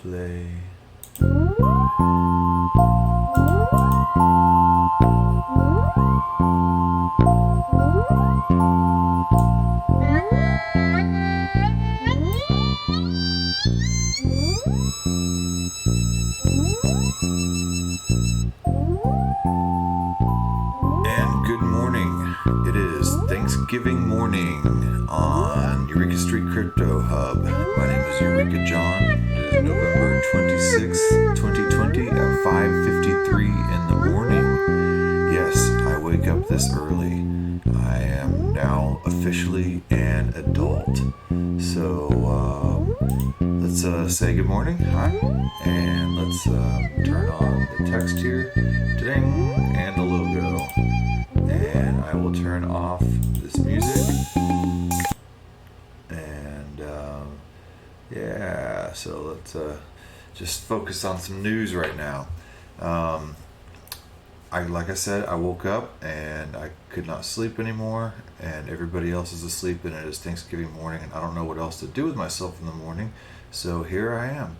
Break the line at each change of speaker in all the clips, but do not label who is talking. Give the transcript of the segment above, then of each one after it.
play. And good morning. It is Thanksgiving morning on Eureka Street Crypto Hub. My name is Eureka John. It is November 26th, 2020 at 5:53 in the morning. Yes, I wake up this early. I am now officially an adult. So let's say good morning. Hi. And let's turn on the text here. Ding, and the logo. And I will turn off this music. And yeah, so let's just focus on some news right now. Like I said, I woke up and I could not sleep anymore, and everybody else is asleep, and it is Thanksgiving morning, and I don't know what else to do with myself in the morning. So here I am,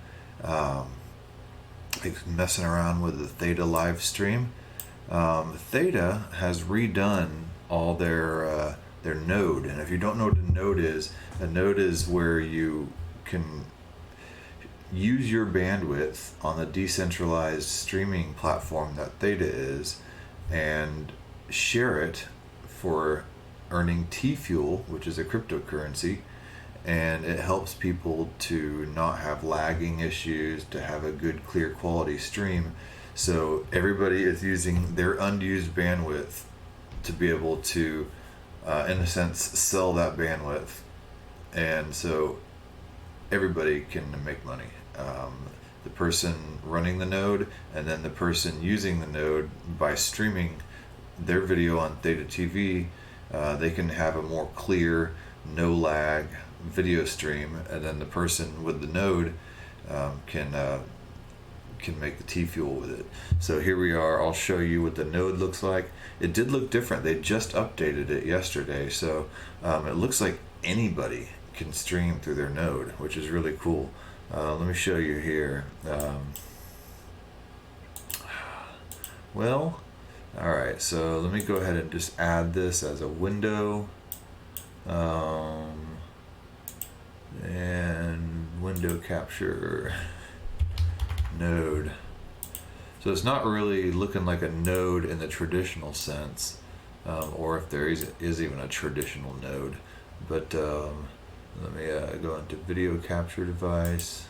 messing around with the Theta live stream. Theta has redone all their node, and if you don't know what a node is where you can use your bandwidth on the decentralized streaming platform that Theta is, and share it for earning T-Fuel, which is a cryptocurrency, and it helps people to not have lagging issues, to have a good, clear quality stream. So everybody is using their unused bandwidth to be able to, in a sense, sell that bandwidth. And so everybody can make money. The person running the node, and then the person using the node by streaming their video on Theta TV, they can have a more clear, no lag video stream, and then the person with the node can make the T-Fuel with it. So here we are. I'll show you what the node looks like. It did look different. They just updated it yesterday, so it looks like anybody can stream through their node, which is really cool. Let me show you here. Well, alright, so let me go ahead and just add this as a window. And window capture node. So it's not really looking like a node in the traditional sense, or if there is even a traditional node. But let me go into video capture device.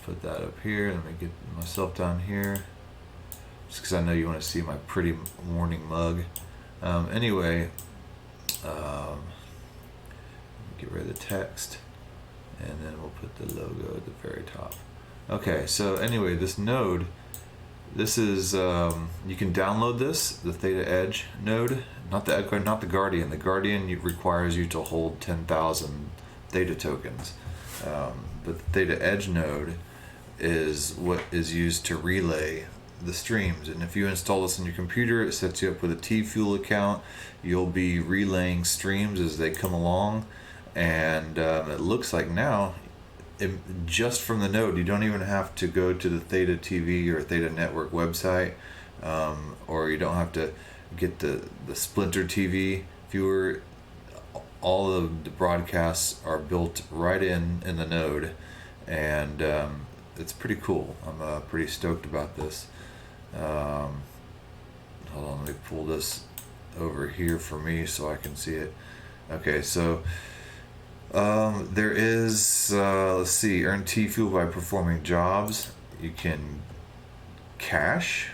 Put that up here. Let me get myself down here, just because I know you want to see my pretty morning mug. Anyway, get rid of the text, and then we'll put the logo at the very top. Okay, so anyway, this node, this is you can download this, the Theta Edge node, not the Guardian. The Guardian requires you to hold 10,000 Theta tokens, but the Theta Edge node is what is used to relay the streams. And if you install this on your computer, it sets you up with a T-Fuel account. You'll be relaying streams as they come along, and it looks like now, just from the node, you don't even have to go to the Theta TV or Theta Network website, or you don't have to get the Splinter TV viewer. All of the broadcasts are built right in the node, and it's pretty cool. I'm pretty stoked about this. Hold on, let me pull this over here for me so I can see it. Okay, so there is, let's see, earn T-Fuel by performing jobs. You can cash.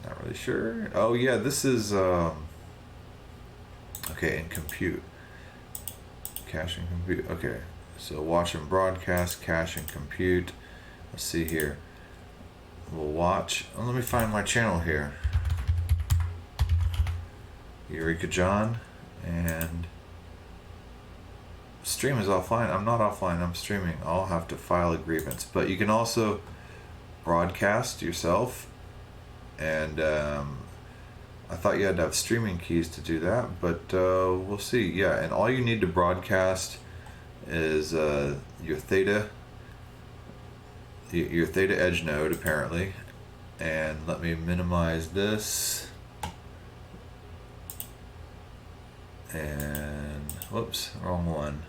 Not really sure. Oh yeah, this is, okay, and compute. Cash and compute. Okay, so watch and broadcast, cash and compute. Let's see here. We'll watch. Oh, let me find my channel here. Eureka John. And stream is offline. I'm not offline, I'm streaming. I'll have to file agreements. But you can also broadcast yourself, and I thought you had to have streaming keys to do that, but we'll see. Yeah, and all you need to broadcast is your theta, your theta edge node apparently. And let me minimize this. And whoops, wrong one.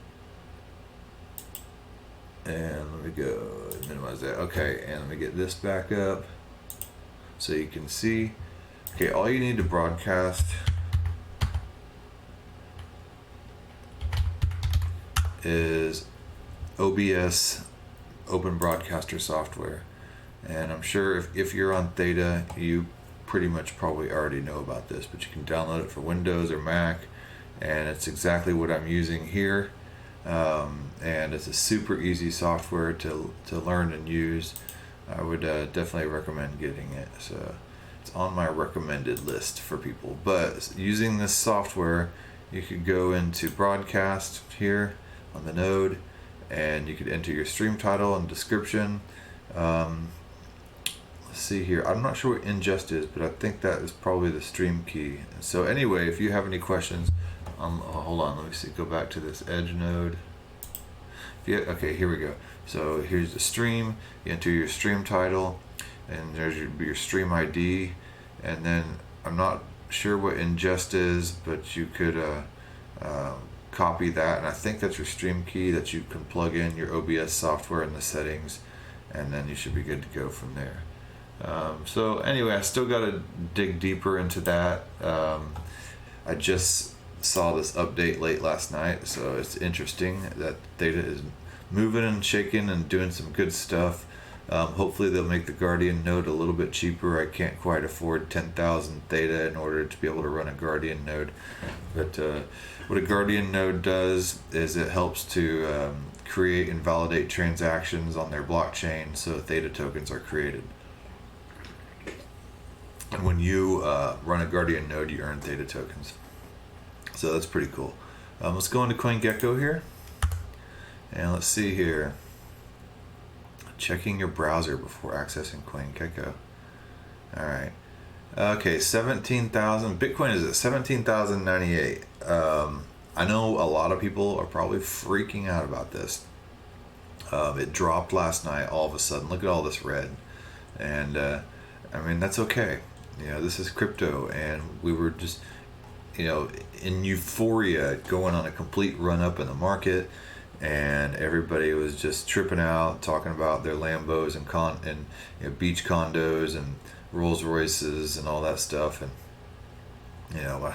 And let me go minimize that. Okay, and let me get this back up so you can see. Okay, all you need to broadcast is OBS, Open Broadcaster software. And I'm sure if you're on Theta, you pretty much probably already know about this, but you can download it for Windows or Mac, and it's exactly what I'm using here. And it's a super easy software to learn and use. I would definitely recommend getting it. So it's on my recommended list for people. But using this software, you could go into broadcast here on the node, and you could enter your stream title and description. Let's see here. I'm not sure what ingest is, but I think that is probably the stream key. So anyway, if you have any questions, hold on, let me see. Go back to this edge node. Okay, here we go. So here's the stream. You enter your stream title, and there's your stream ID. And then I'm not sure what ingest is, but you could copy that, and I think that's your stream key that you can plug in your OBS software in the settings, and then you should be good to go from there. So anyway, I still got to dig deeper into that. I just saw this update late last night, so it's interesting that Theta is moving and shaking and doing some good stuff. Hopefully they'll make the Guardian node a little bit cheaper. I can't quite afford 10,000 Theta in order to be able to run a Guardian node. But what a Guardian node does is it helps to create and validate transactions on their blockchain, so Theta tokens are created. And when you run a Guardian node, you earn Theta tokens. So that's pretty cool. Let's go into CoinGecko here. And let's see here. Checking your browser before accessing CoinGecko. All right. Okay, 17,000. Bitcoin is at 17,098. I know a lot of people are probably freaking out about this. It dropped last night all of a sudden. Look at all this red. And I mean, that's okay. You know, this is crypto, and we were just, you know, in euphoria, going on a complete run up in the market, and everybody was just tripping out, talking about their Lambos and you know, beach condos and Rolls Royces and all that stuff. And you know,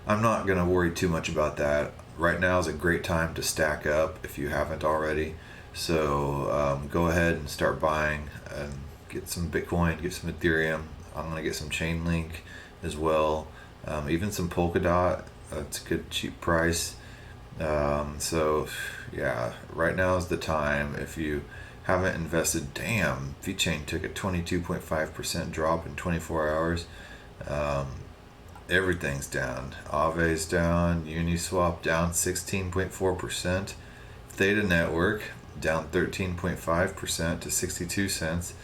I'm not gonna worry too much about that. Right now is a great time to stack up if you haven't already. So go ahead and start buying and get some Bitcoin, get some Ethereum. I'm gonna get some Chainlink as well, even some Polkadot. That's a good cheap price. So yeah, right now is the time. If you haven't invested, damn, VeChain took a 22.5% drop in 24 hours. Everything's down. Aave's down. Uniswap down 16.4%. Theta Network down 13.5% to 62 cents.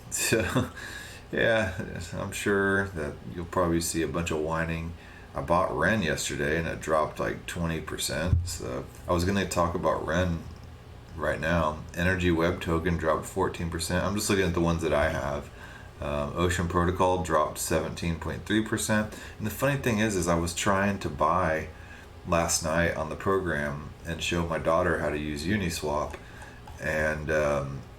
So yeah, I'm sure that you'll probably see a bunch of whining. I bought Ren yesterday and it dropped like 20%. So I was going to talk about Ren right now. Energy Web Token dropped 14%. I'm just looking at the ones that I have. Ocean Protocol dropped 17.3%. And the funny thing is I was trying to buy last night on the program and show my daughter how to use Uniswap, and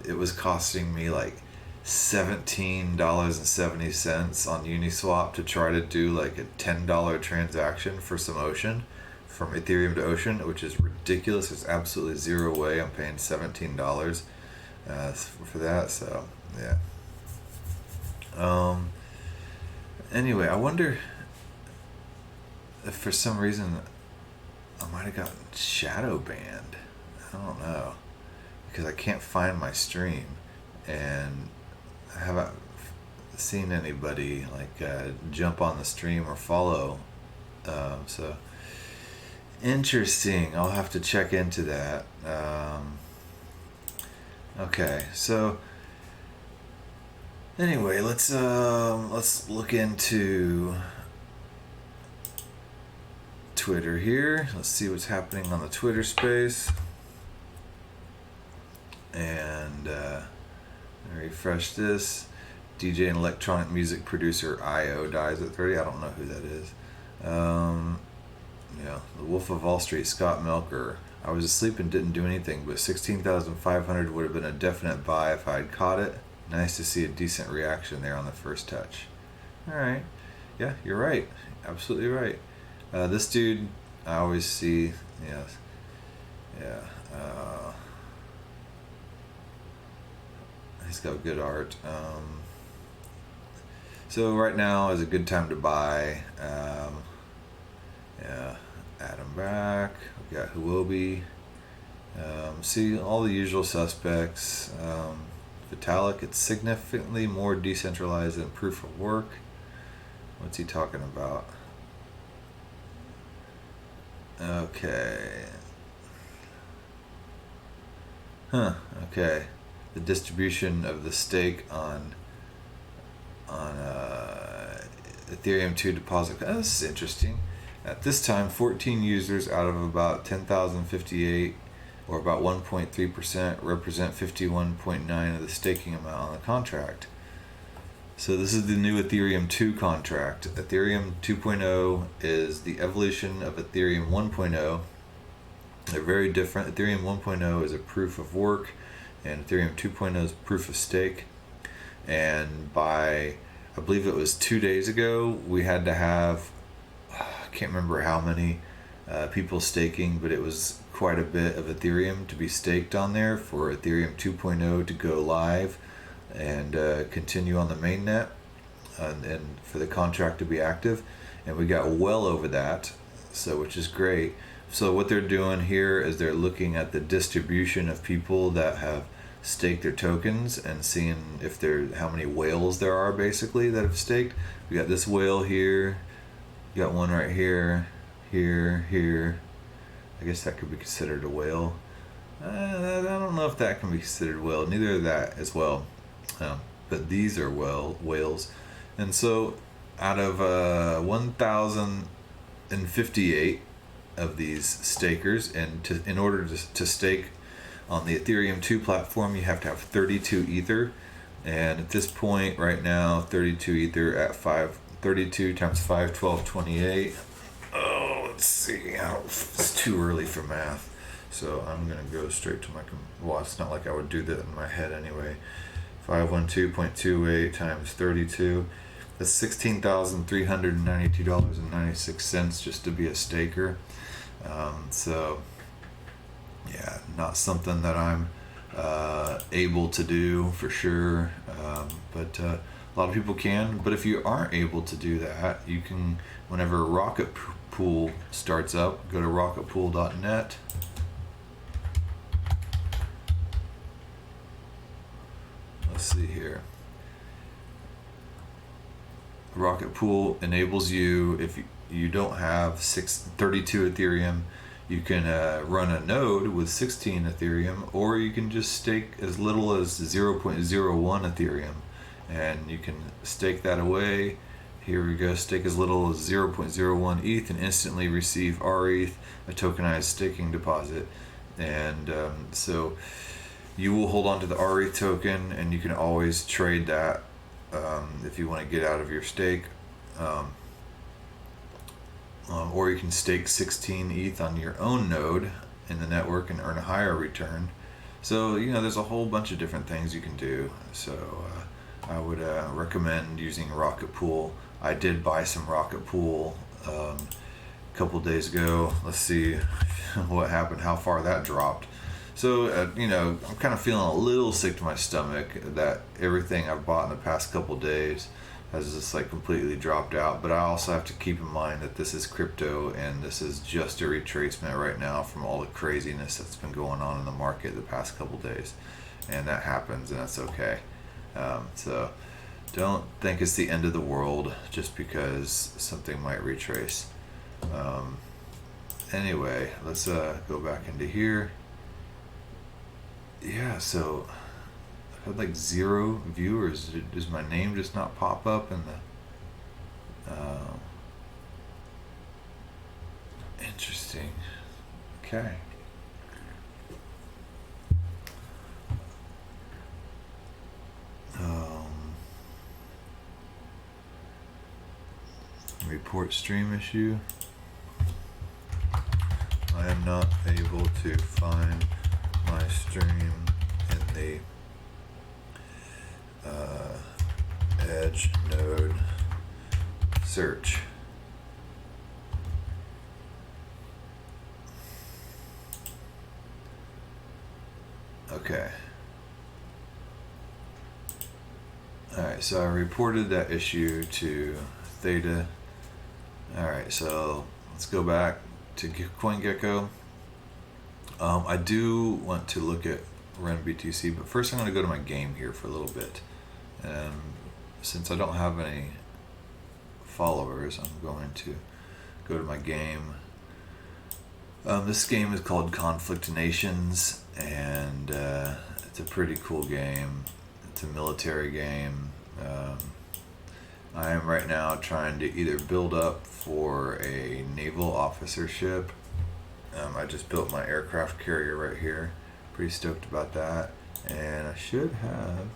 it was costing me like $17.70 on Uniswap to try to do like a $10 transaction for some Ocean, from Ethereum to Ocean, which is ridiculous. There's absolutely zero way I'm paying $17 for that. So yeah. Anyway, I wonder if for some reason I might have gotten shadow banned. I don't know, because I can't find my stream, and I haven't seen anybody like jump on the stream or follow. So interesting. I'll have to check into that. Okay, so Anyway, let's look into Twitter here. Let's see what's happening on the Twitter space. And refresh this. DJ and electronic music producer IO dies at 30. I don't know who that is. Yeah, The Wolf of Wall Street, Scott Melker. I was asleep and didn't do anything, but 16,500 would have been a definite buy if I had caught it. Nice to see a decent reaction there on the first touch. All right. Yeah, you're right. Absolutely right. This dude, I always see, yes. Yeah. He's got good art. So right now is a good time to buy. Yeah, Adam Back. We got Huobi. See all the usual suspects. Vitalik, it's significantly more decentralized than proof of work. What's he talking about? Okay. Huh. Okay. The distribution of the stake on Ethereum 2 deposit. Oh, this is interesting. At this time, 14 users out of about 10,058, or about 1.3%, represent 51.9 of the staking amount on the contract. So this is the new Ethereum 2 contract. Ethereum 2.0 is the evolution of Ethereum 1.0. They're very different. Ethereum 1.0 is a proof of work, and Ethereum 2.0 is proof of stake. And by, I believe it was 2 days ago, we had to have, I can't remember how many people staking, but it was quite a bit of Ethereum to be staked on there for Ethereum 2.0 to go live and continue on the mainnet, and for the contract to be active. And we got well over that, so which is great. So what they're doing here is they're looking at the distribution of people that have staked their tokens and seeing if how many whales there are basically that have staked. We got this whale here, we got one right here, here. I guess that could be considered a whale. I don't know if that can be considered a whale. Neither of that as well. But these are whales. And so out of 1,058 of these stakers, and in order to stake on the Ethereum 2 platform, you have to have 32 Ether. And at this point right now, 32 Ether at 32 times 5, 12, 28. Oh, let's see. It's too early for math. So I'm going to go straight to well, it's not like I would do that in my head anyway. 512.28 times 32. That's $16,392.96 just to be a staker. So, yeah, not something that I'm able to do for sure. But a lot of people can. But if you aren't able to do that, you can, whenever Rocket Pool starts up, go to rocketpool.net. Let's see here. Rocket Pool enables you, if you don't have 32 Ethereum, you can run a node with 16 Ethereum, or you can just stake as little as 0.01 Ethereum, and you can stake that away. Here we go, stake as little as 0.01 ETH and instantly receive RETH, a tokenized staking deposit. And so you will hold on to the RETH token, and you can always trade that if you want to get out of your stake. Or you can stake 16 ETH on your own node in the network and earn a higher return. So, there's a whole bunch of different things you can do. So I would recommend using Rocket Pool. I did buy some Rocket Pool a couple days ago. Let's see what happened, how far that dropped. So, I'm kind of feeling a little sick to my stomach that everything I've bought in the past couple days has just completely dropped out. But I also have to keep in mind that this is crypto, and this is just a retracement right now from all the craziness that's been going on in the market the past couple days. And that happens, and that's okay. So don't think it's the end of the world just because something might retrace. Anyway, let's go back into here. Yeah, so had like 0 viewers. Does my name just not pop up in the? Interesting. Okay. Report stream issue. I am not able to find my stream in the Edge node search. Okay. Alright, so I reported that issue to Theta. Alright, so let's go back to CoinGecko. I do want to look at RenBTC, but first I'm going to go to my game here for a little bit. Since I don't have any followers, I'm going to go to my game. This game is called Conflict Nations, and it's a pretty cool game. It's a military game. I am right now trying to either build up for a naval officership. I just built my aircraft carrier right here. Pretty stoked about that. And I should have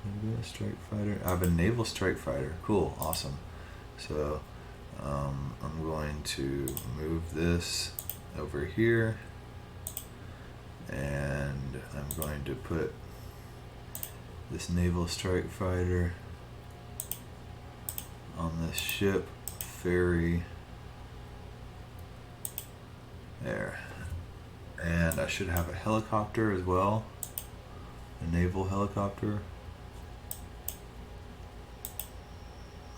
maybe a strike fighter. I have a naval strike fighter. Cool, awesome. So I'm going to move this over here, and I'm going to put this naval strike fighter on this ship ferry there, and I should have a helicopter as well, a naval helicopter.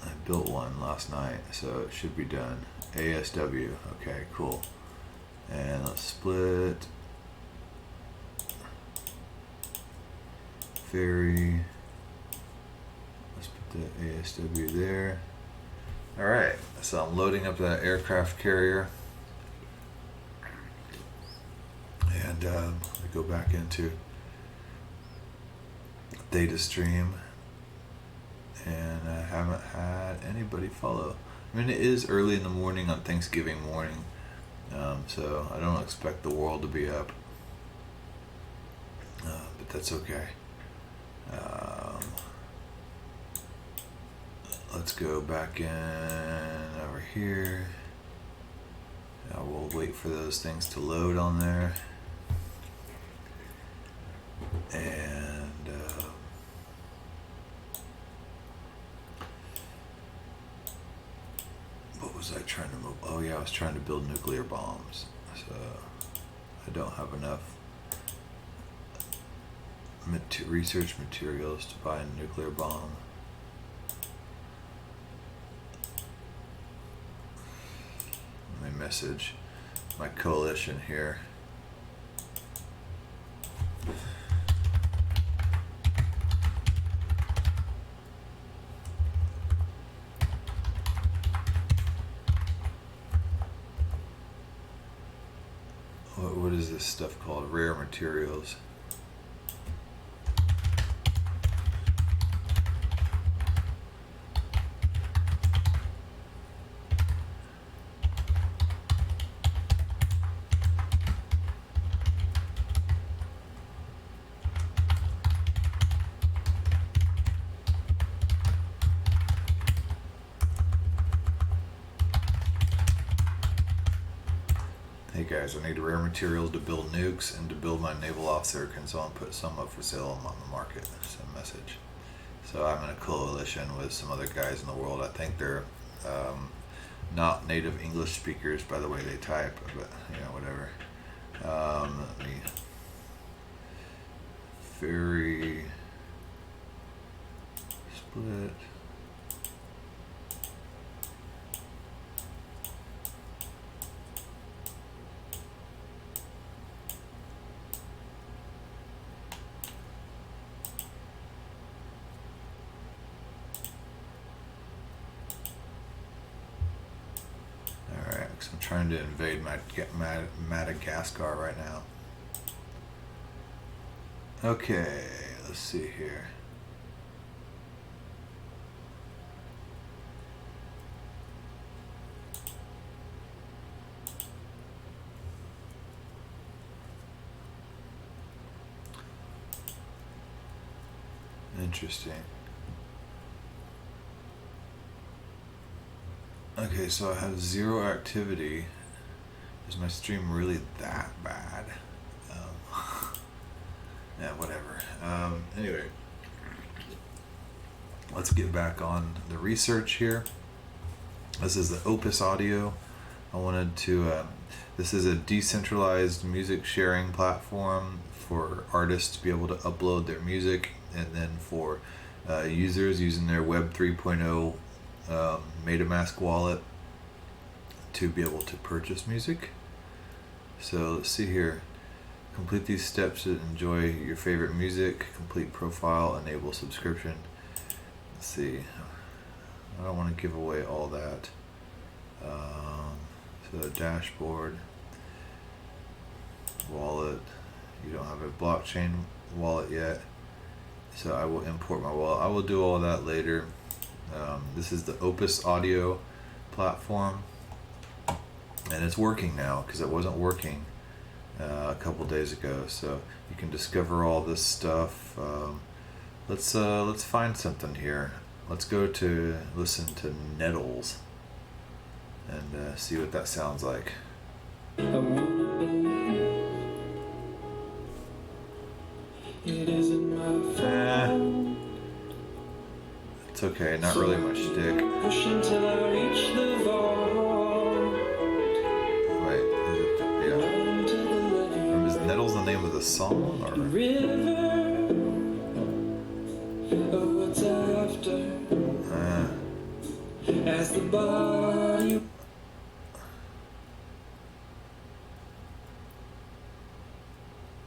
I built one last night, so it should be done. ASW, okay, cool. And let's split ferry. Let's put the ASW there. Alright, so I'm loading up that aircraft carrier. And I go back into data stream. And I haven't had anybody follow. I mean, it is early in the morning on Thanksgiving morning. So I don't expect the world to be up. But that's okay. Let's go back in over here. We'll wait for those things to load on there. And what was I trying to move? Oh yeah, I was trying to build nuclear bombs. So I don't have enough research materials to buy a nuclear bomb. Let me message my coalition here. What is this stuff called? Rare materials. Hey guys, I need rare materials to build nukes and to build my naval officer. Can someone put some up for sale on the market? Send message. So I'm in a coalition with some other guys in the world. I think they're not native English speakers by the way they type, but whatever. Let me ferry split. I'm trying to invade Madagascar right now. Okay, let's see here. Interesting. Okay, so I have 0 activity. Is my stream really that bad? Yeah, whatever. Anyway, let's get back on the research here. This is the Opus Audio. I wanted to, this is a decentralized music sharing platform for artists to be able to upload their music, and then for users using their Web 3.0 MetaMask wallet to be able to purchase music. So let's see here. Complete these steps to enjoy your favorite music. Complete profile. Enable subscription. Let's see. I don't want to give away all that. So dashboard, wallet. You don't have a blockchain wallet yet, so I will import my wallet. I will do all that later. This is the Opus Audio platform, and it's working now because it wasn't working a couple days ago. So you can discover all this stuff. Let's find something here. Let's go to listen to Nettles and see what that sounds like. It's okay, not really my shtick. Wait, is it? Yeah. Is Nettles the name of the song, or? As the body.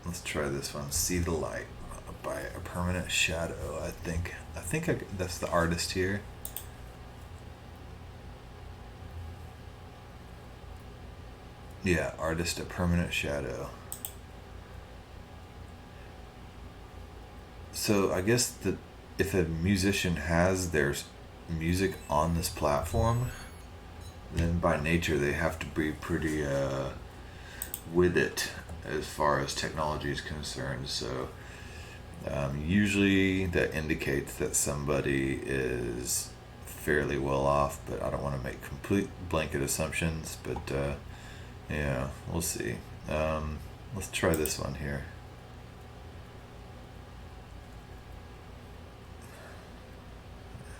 Let's try this one. See the Light by A Permanent Shadow. I think that's the artist here. Yeah, artist A Permanent Shadow. So I guess that if a musician has their music on this platform, then by nature they have to be pretty with it as far as technology is concerned. So usually that indicates that somebody is fairly well off, but I don't want to make complete blanket assumptions. But yeah, we'll see. Let's try this one here.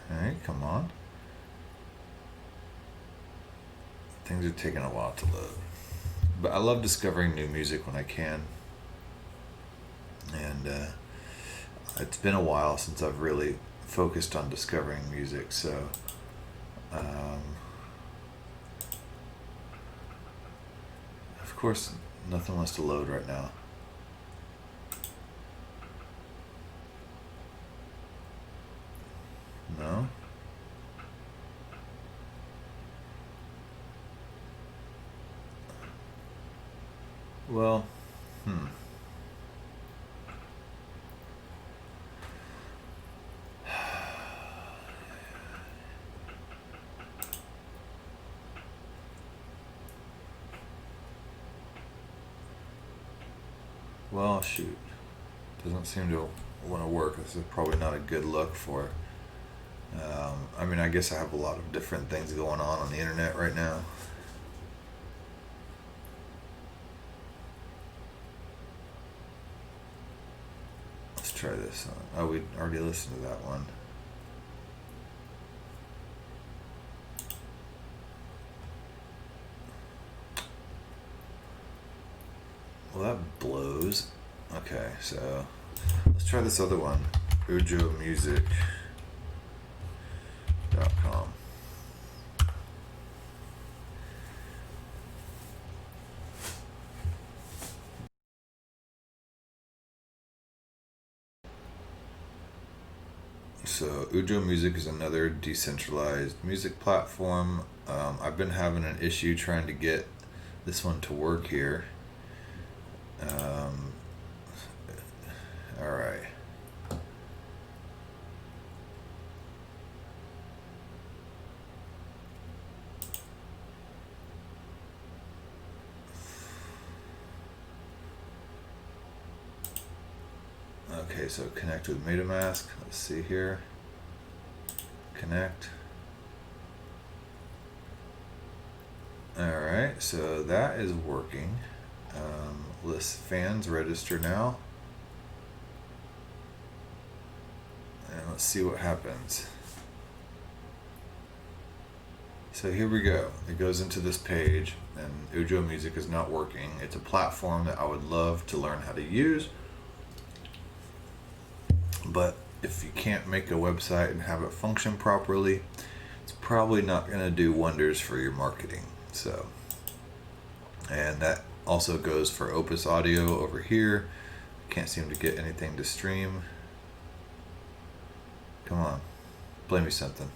Alright, come on. Things are taking a while to load. But I love discovering new music when I can. And it's been a while since I've really focused on discovering music, so of course nothing wants to load right now. No? Well, Well, shoot. Doesn't seem to want to work. This is probably not a good look for. I mean, I guess I have a lot of different things going on the internet right now. Let's try this. Oh, we already listened to that one. Well, that blows. Okay, so let's try this other one. ujomusic.com. So Ujo Music is another decentralized music platform. I've been having an issue trying to get this one to work here. All right. Okay, so connect with MetaMask. Let's see here. Connect. Alright, so that is working. List fans, register now. And let's see what happens. So here we go. It goes into this page, and Ujo Music is not working. It's a platform that I would love to learn how to use. But if you can't make a website and have it function properly, it's probably not going to do wonders for your marketing. So, and that also goes for Opus Audio over here. Can't seem to get anything to stream. Come on, play me something.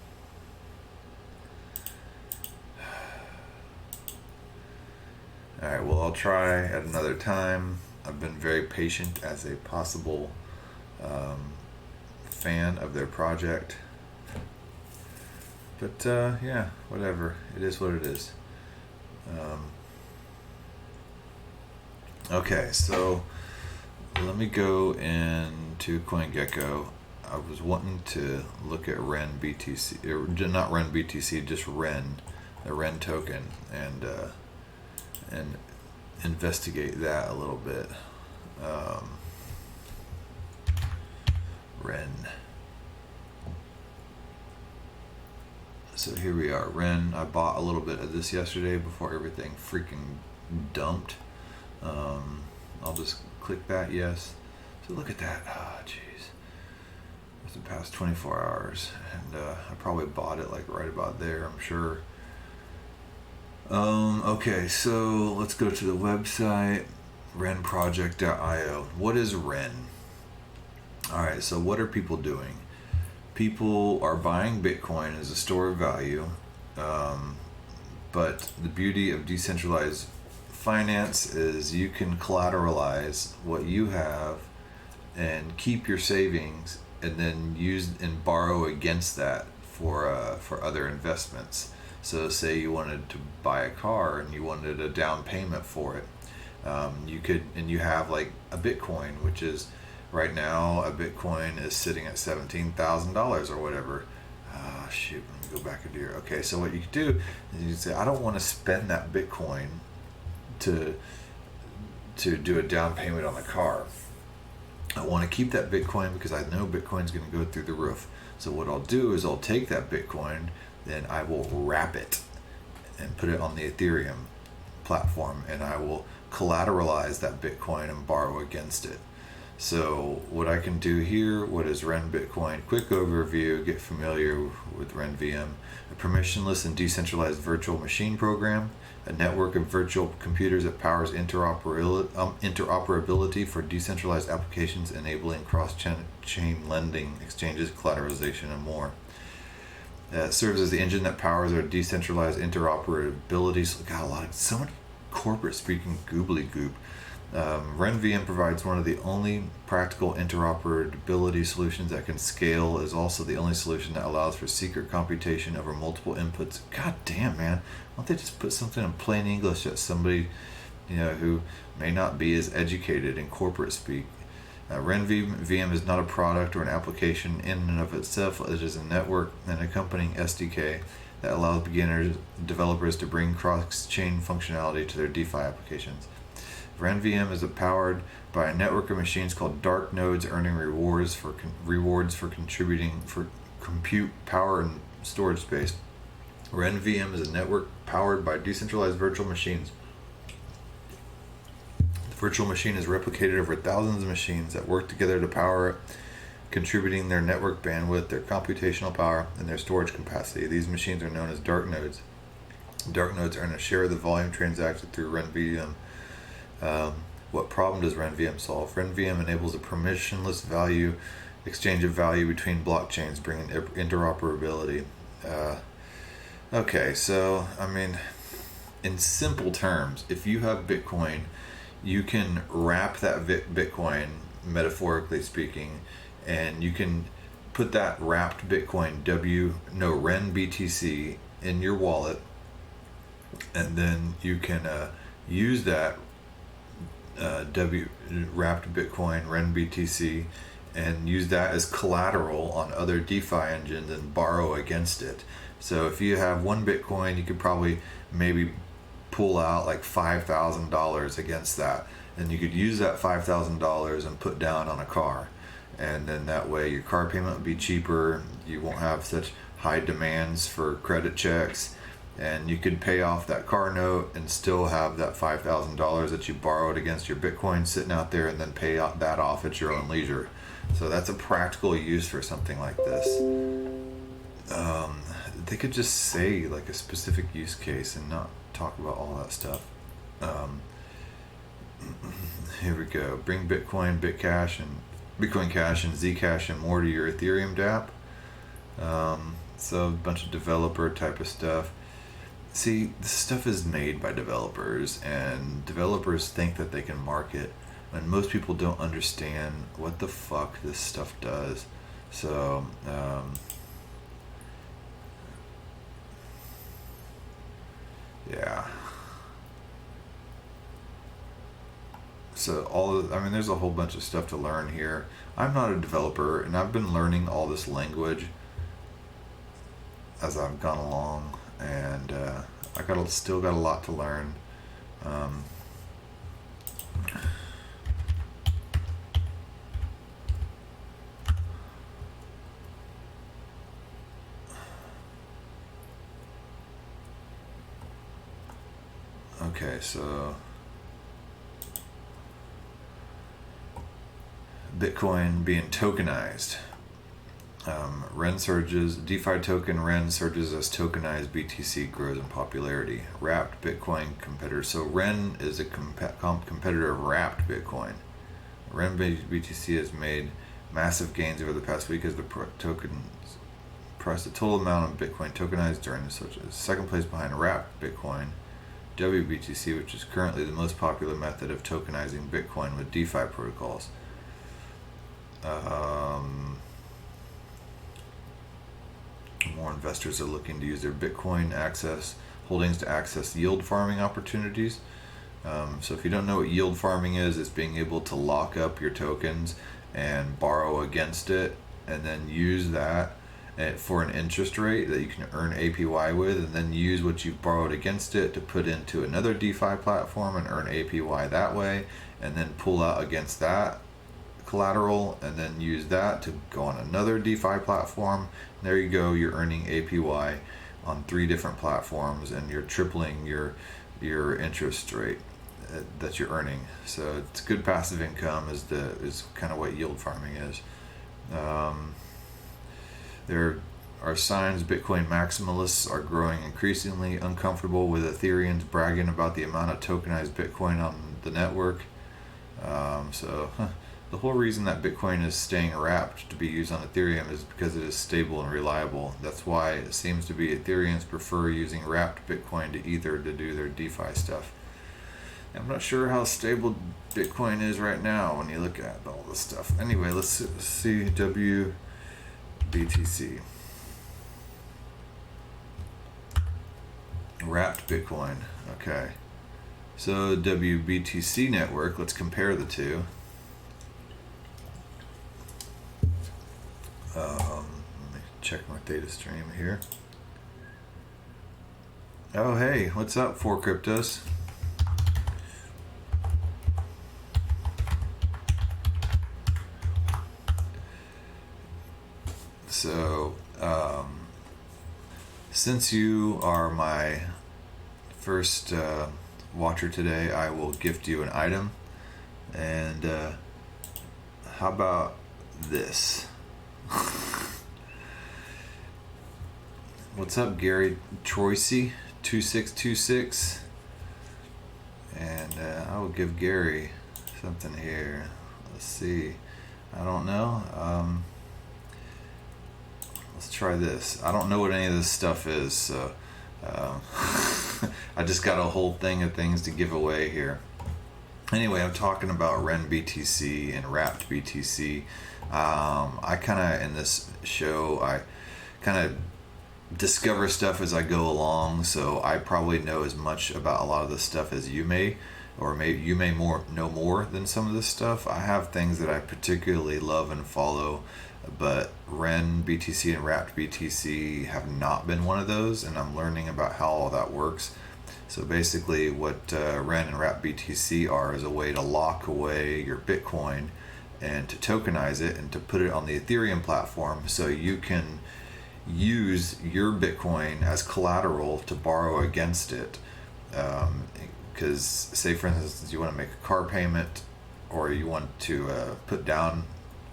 Alright, well, I'll try at another time. I've been very patient as a possible fan of their project. But yeah, whatever. It is what it is. Okay, so let me go into CoinGecko. I was wanting to look at Ren BTC, or not Ren BTC, just Ren, the Ren token, and investigate that a little bit. Ren. So here we are, Ren. I bought a little bit of this yesterday before everything freaking dumped. I'll just click that, yes. So look at that. Oh, jeez. It's the past 24 hours, and I probably bought it like right about there, I'm sure. Okay, so let's go to the website, renproject.io. What is Ren? Alright, so what are people doing? People are buying Bitcoin as a store of value, but the beauty of decentralized finance is you can collateralize what you have and keep your savings, and then use and borrow against that for other investments. So say you wanted to buy a car and you wanted a down payment for it, you could, and you have like a Bitcoin, which is right now a Bitcoin is sitting at $17,000 or whatever. Shoot, let me go back into here. Okay, so what you could do is you say, I don't want to spend that Bitcoin to do a down payment on a car. I want to keep that Bitcoin because I know Bitcoin's going to go through the roof. So what I'll do is I'll take that Bitcoin, then I will wrap it and put it on the Ethereum platform, and I will collateralize that Bitcoin and borrow against it. So what I can do here, what is Ren Bitcoin? Quick overview, get familiar with Ren VM. A permissionless and decentralized virtual machine program, a network of virtual computers that powers interoperability for decentralized applications, enabling cross-chain lending, exchanges, collateralization, and more. It serves as the engine that powers our decentralized interoperability. So, got so much corporate speaking goobly goop. Ren VM provides one of the only practical interoperability solutions that can scale. Is also the only solution that allows for secret computation over multiple inputs. God damn, man! Why don't they just put something in plain English that somebody, who may not be as educated in corporate speak? Ren VM is not a product or an application in and of itself. It is a network and accompanying SDK that allows developers to bring cross-chain functionality to their DeFi applications. Ren VM is powered by a network of machines called dark nodes, earning rewards for contributing for compute power and storage space. Ren VM is a network powered by decentralized virtual machines. The virtual machine is replicated over thousands of machines that work together to power it, contributing their network bandwidth, their computational power, and their storage capacity. These machines are known as dark nodes. Dark nodes earn a share of the volume transacted through Ren VM. What problem does Ren VM solve? Ren VM enables a permissionless exchange of value between blockchains, bringing interoperability. Okay, so in simple terms, if you have Bitcoin, you can wrap that Bitcoin, metaphorically speaking, and you can put that wrapped Bitcoin Ren BTC in your wallet, and then you can use that wrapped Bitcoin Ren BTC and use that as collateral on other DeFi engines and borrow against it. So if you have one Bitcoin, you could probably maybe pull out like $5,000 against that, and you could use that $5,000 and put down on a car, and then that way your car payment would be cheaper. You won't have such high demands for credit checks, and you could pay off that car note and still have that $5,000 that you borrowed against your Bitcoin sitting out there, and then pay that off at your own leisure. So that's a practical use for something like this. They could just say like a specific use case and not talk about all that stuff. Here we go. Bring Bitcoin, Bitcoin Cash and Zcash and more to your Ethereum dApp. So a bunch of developer type of stuff. See, this stuff is made by developers, and developers think that they can market, and most people don't understand what the fuck this stuff does. So, yeah. So there's a whole bunch of stuff to learn here. I'm not a developer, and I've been learning all this language as I've gone along, and still got a lot to learn. Okay, so Bitcoin being tokenized. REN surges, DeFi token REN surges as tokenized BTC grows in popularity. Wrapped Bitcoin competitor. So REN is a competitor of wrapped Bitcoin. REN BTC has made massive gains over the past week as the token price, the total amount of Bitcoin tokenized during the second place behind wrapped Bitcoin, WBTC, which is currently the most popular method of tokenizing Bitcoin with DeFi protocols. More investors are looking to use their Bitcoin holdings to access yield farming opportunities. So if you don't know what yield farming is, it's being able to lock up your tokens and borrow against it, and then use that for an interest rate that you can earn APY with, and then use what you've borrowed against it to put into another DeFi platform and earn APY that way, and then pull out against that collateral and then use that to go on another DeFi platform. There you go, you're earning APY on 3 different platforms, and you're tripling your interest rate that you're earning. So it's good passive income is kind of what yield farming is. There are signs Bitcoin maximalists are growing increasingly uncomfortable with Ethereans bragging about the amount of tokenized Bitcoin on the network. The whole reason that Bitcoin is staying wrapped to be used on Ethereum is because it is stable and reliable. That's why it seems to be Ethereans prefer using wrapped Bitcoin to Ether to do their DeFi stuff. I'm not sure how stable Bitcoin is right now when you look at all this stuff. Anyway, let's see WBTC. Wrapped Bitcoin. Okay. So WBTC network, let's compare the two. Let me check my data stream here. Oh, hey, what's up, 4Cryptos? So, since you are my first watcher today, I will gift you an item. And how about this? What's up, Gary Troisy 2626? And I will give Gary something here. Let's see. I don't know. Let's try this. I don't know what any of this stuff is, so I just got a whole thing of things to give away here. Anyway, I'm talking about REN BTC and Wrapped BTC. I kind of, in this show, I kind of discover stuff as I go along, so I probably know as much about a lot of this stuff as you may. or maybe you may know more than some of this stuff. I have things that I particularly love and follow, but Ren BTC and Wrapped BTC have not been one of those, and I'm learning about how all that works. So basically, what Ren and Wrapped BTC are is a way to lock away your Bitcoin and to tokenize it and to put it on the Ethereum platform, so you can use your Bitcoin as collateral to borrow against it. Because say for instance you want to make a car payment, or you want to put down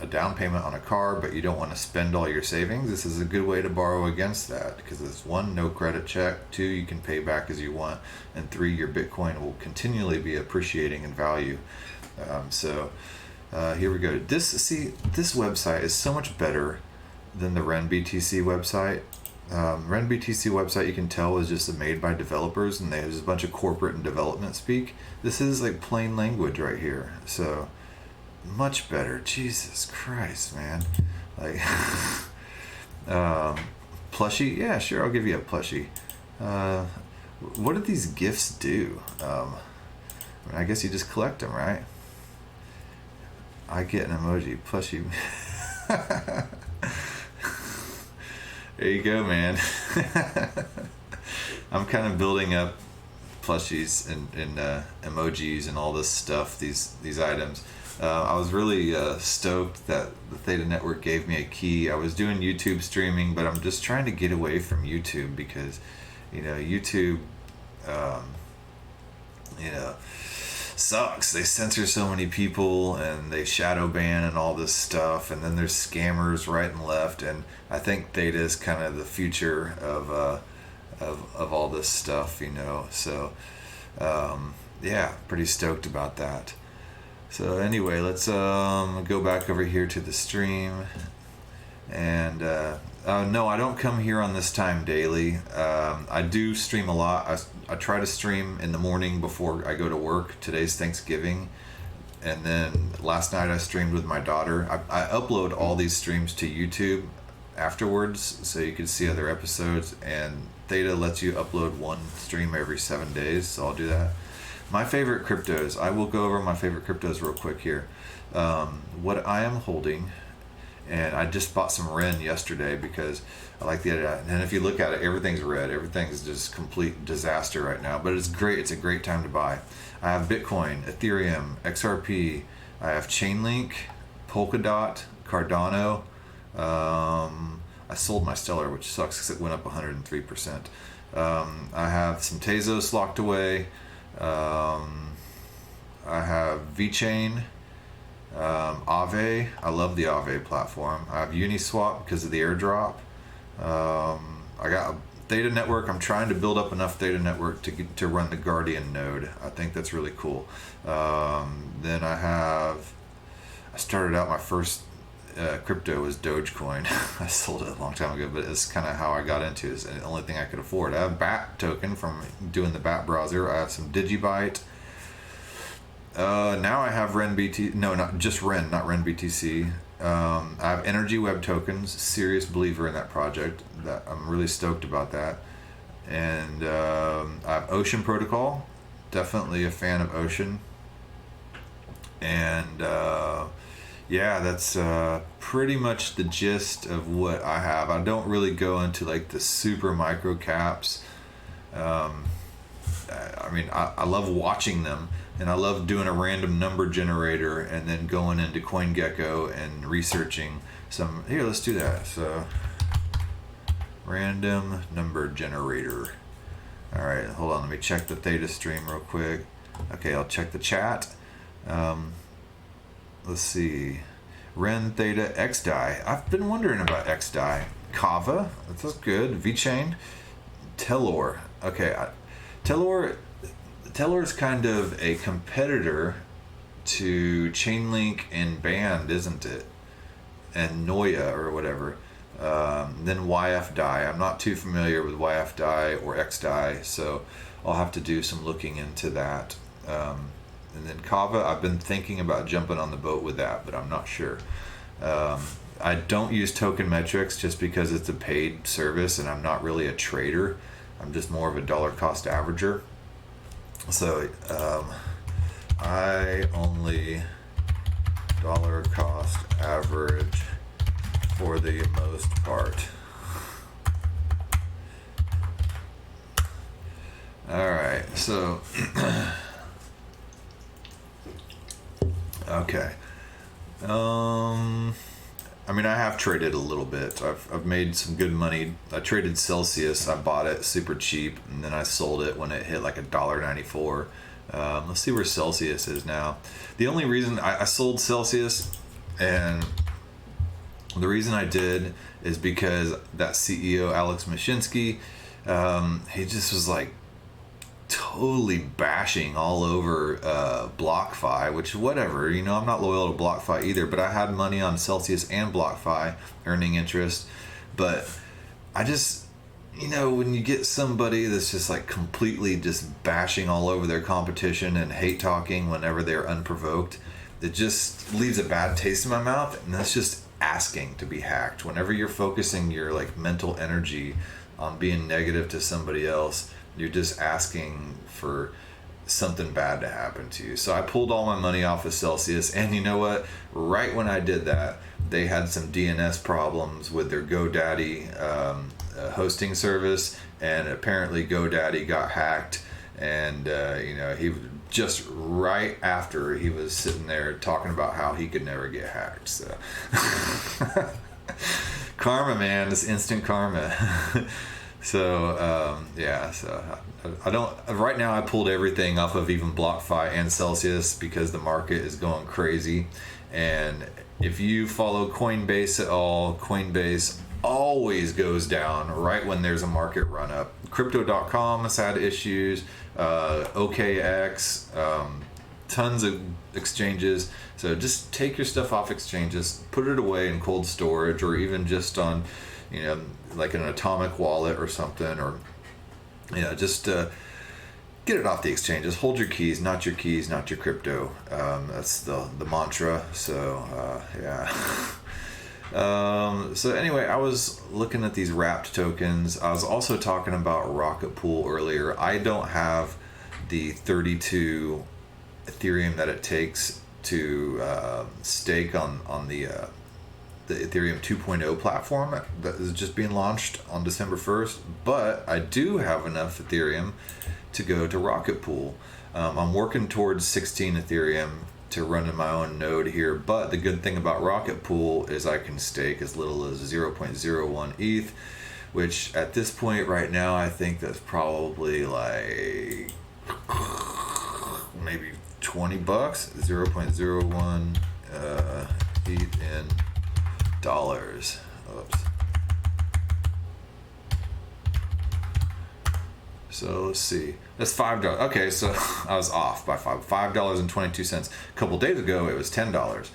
a down payment on a car, but you don't want to spend all your savings, this is a good way to borrow against that, because it's one, no credit check, two, you can pay back as you want, and three, your Bitcoin will continually be appreciating in value. Here we go. This website is so much better than the Ren BTC website. Ren BTC website, you can tell, is just made by developers, and there's a bunch of corporate and development speak. This is like plain language right here, so much better. Jesus Christ, man. Like plushie, yeah, sure, I'll give you a plushie. What do these gifts do? I guess you just collect them, right? I get an emoji plushie. There you go, man. I'm kind of building up plushies and emojis and all this stuff, these items. I was really stoked that the Theta Network gave me a key. I was doing YouTube streaming, but I'm just trying to get away from YouTube because, YouTube, sucks. They censor so many people and they shadow ban and all this stuff, and then there's scammers right and left, and I think Theta is kind of the future of all this stuff, so yeah, pretty stoked about that. So anyway, let's go back over here to the stream, and no, I don't come here on this time daily. I do stream a lot. I try to stream in the morning before I go to work. Today's Thanksgiving, and then last night I streamed with my daughter. I upload all these streams to YouTube afterwards, so you can see other episodes, and Theta lets you upload one stream every 7 days, so I'll do that. My favorite cryptos, I will go over my favorite cryptos real quick here. What I am holding, and I just bought some Ren yesterday because I like the idea. And if you look at it, everything's red. Everything's just complete disaster right now, but it's great. It's a great time to buy. I have Bitcoin, Ethereum, XRP. I have Chainlink, Polkadot, Cardano. I sold my Stellar, which sucks because it went up 103%. I have some Tezos locked away. I have VeChain, Aave. I love the Aave platform. I have Uniswap because of the airdrop. I got Theta Network. I'm trying to build up enough Theta Network to run the Guardian node. I think that's really cool. Then I started out my first crypto was Dogecoin. I sold it a long time ago, but it's kind of how I got into it. It's the only thing I could afford. I have BAT token from doing the BAT browser. I have some Digibyte. Now I have Ren BT. No, not just Ren, not Ren BTC. I have Energy Web tokens. Serious believer in that project. That I'm really stoked about that. And I have Ocean Protocol. Definitely a fan of Ocean. And yeah, that's pretty much the gist of what I have. I don't really go into like the super micro caps. I love watching them, and I love doing a random number generator and then going into CoinGecko and researching some. Here, let's do that. So, random number generator. All right, hold on. Let me check the Theta stream real quick. Okay, I'll check the chat. Let's see. Ren, Theta, XDAI. I've been wondering about XDAI. Kava, that's good. VeChain. Telor. Okay, Telor is kind of a competitor to Chainlink and Band, isn't it? And Noya or whatever. Then YFDAI. I'm not too familiar with YFDAI or XDAI, so I'll have to do some looking into that. And then Kava, I've been thinking about jumping on the boat with that, but I'm not sure. I don't use Token Metrics just because it's a paid service and I'm not really a trader. I'm just more of a dollar cost averager. So I only dollar cost average for the most part. All right, so okay. I mean, I have traded a little bit. I've made some good money. I traded Celsius. I bought it super cheap, and then I sold it when it hit like $1.94. Let's see where Celsius is now. The only reason I sold Celsius, and the reason I did, is because that CEO Alex Mashinsky, he just was like totally bashing all over BlockFi, which whatever, you know, I'm not loyal to BlockFi either, but I had money on Celsius and BlockFi earning interest. But I just, you know, when you get somebody that's just like completely just bashing all over their competition and hate talking whenever they're unprovoked, it just leaves a bad taste in my mouth. And that's just asking to be hacked. Whenever you're focusing your like mental energy on being negative to somebody else, you're just asking for something bad to happen to you. So I pulled all my money off of Celsius, and you know what? Right when I did that, they had some DNS problems with their GoDaddy hosting service, and apparently GoDaddy got hacked. And you know, he just right after he was sitting there talking about how he could never get hacked. So karma, man, it's instant karma. So yeah, so I don't right now. I pulled everything off of even BlockFi and Celsius because the market is going crazy. And if you follow Coinbase at all, Coinbase always goes down right when there's a market run up. Crypto.com has had issues. OKX, tons of exchanges. So just take your stuff off exchanges, put it away in cold storage, or even just on, you know, like an atomic wallet or something, or, you know, just get it off the exchanges. Hold your keys, not your crypto. That's the mantra. So yeah. So anyway, I was looking at these wrapped tokens. I was also talking about Rocket Pool earlier. I don't have the 32 Ethereum that it takes to stake on the Ethereum 2.0 platform that is just being launched on December 1st, but I do have enough Ethereum to go to Rocket Pool. I'm working towards 16 Ethereum to run in my own node here, but the good thing about Rocket Pool is I can stake as little as 0.01 ETH, which at this point right now I think that's probably like maybe $20, 0.01 ETH in dollars. Oops. So let's see. That's $5. Okay, so I was off by $5.22. A couple days ago it was $10.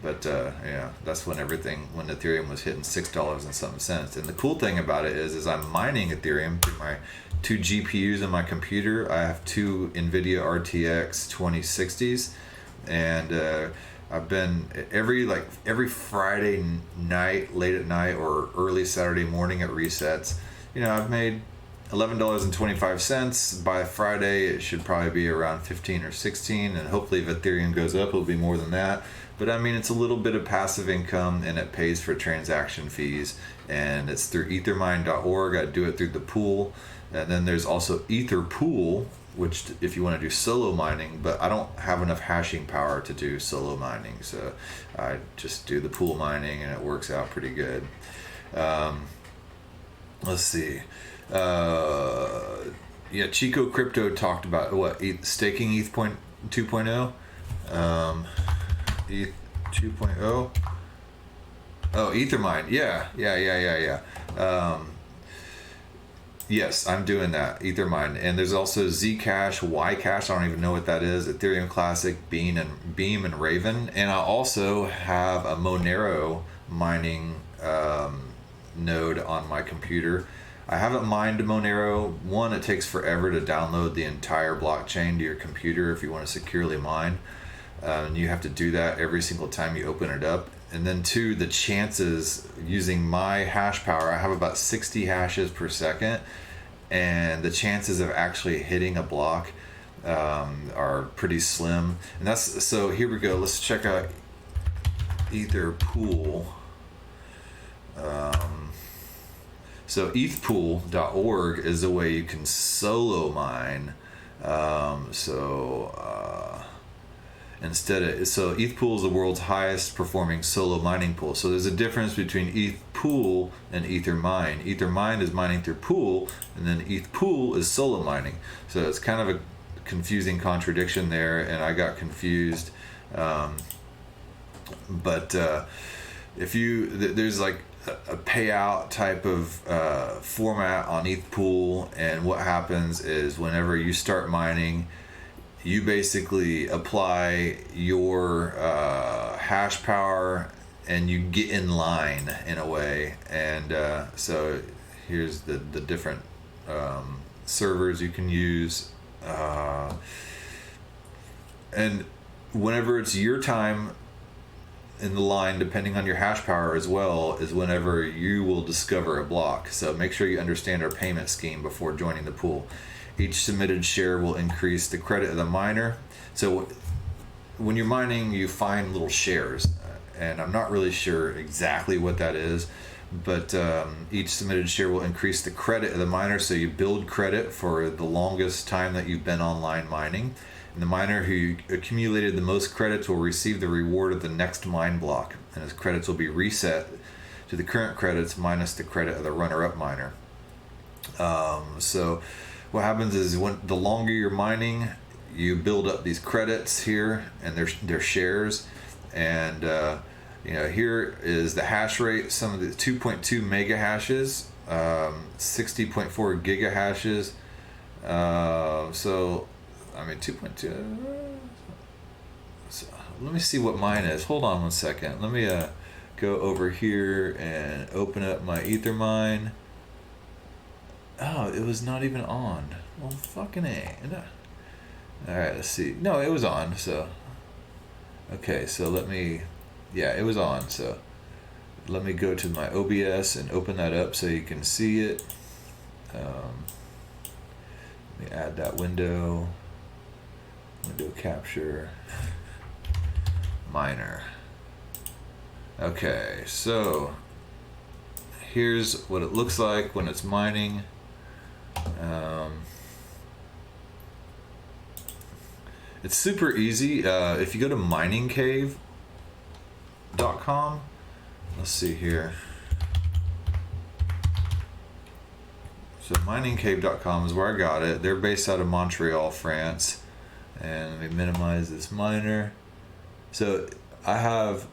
But yeah, that's when Ethereum was hitting $6 and something cents. And the cool thing about it is I'm mining Ethereum through my two GPUs in my computer. I have two NVIDIA RTX 2060s, and I've been every Friday night, late at night, or early Saturday morning at resets. You know, I've made $11.25. By Friday, it should probably be around 15 or 16, and hopefully if Ethereum goes up, it'll be more than that. But I mean, it's a little bit of passive income, and it pays for transaction fees, and it's through ethermine.org. I do it through the pool, and then there's also Etherpool, which if you want to do solo mining, but I don't have enough hashing power to do solo mining, so I just do the pool mining, and it works out pretty good. Let's see. Yeah, Chico Crypto talked about staking ETH 2.0. ETH 2.0. Oh, Ethermine. Yeah. Yes, I'm doing that, Ethermine. And there's also Zcash, Ycash, I don't even know what that is, Ethereum Classic, Beam and Raven. And I also have a Monero mining node on my computer. I haven't mined Monero. One, it takes forever to download the entire blockchain to your computer if you want to securely mine. And you have to do that every single time you open it up. And then two, the chances using my hash power, I have about 60 hashes per second, and the chances of actually hitting a block are pretty slim. And that's, so here we go. Let's check out Ether Pool. So ethpool.org is the way you can solo mine. So ETHPool is the world's highest performing solo mining pool. So there's a difference between ETHPool and Ethermine. Ethermine is mining through pool, and then ETHPool is solo mining. So it's kind of a confusing contradiction there, and I got confused. There's like a payout type of format on ETHPool, and what happens is whenever you start mining, you basically apply your hash power and you get in line in a way. And so here's the different servers you can use. And whenever it's your time in the line, depending on your hash power as well, is whenever you will discover a block. So make sure you understand our payment scheme before joining the pool. Each submitted share will increase the credit of the miner. So when you're mining, you find little shares, and I'm not really sure exactly what that is, but each submitted share will increase the credit of the miner. So you build credit for the longest time that you've been online mining. And the miner who accumulated the most credits will receive the reward of the next mine block, and his credits will be reset to the current credits minus the credit of the runner-up miner. So what happens is, when the longer you're mining, you build up these credits here, and they're shares. And here is the hash rate. Some of the 2.2 mega hashes, 60.4 gigahashes. 2.2. So let me see what mine is. Hold on one second. Let me go over here and open up my Ethermine. Oh, it was not even on. Well, fucking A. Alright, let's see. No, it was on, so. Okay, so it was on, so. Let me go to my OBS and open that up so you can see it. Let me add that window capture, miner. Okay, so here's what it looks like when it's mining. It's super easy. If you go to miningcave.com, let's see here. So miningcave.com is where I got it. They're based out of Montreal, France. And let me minimize this miner. So I have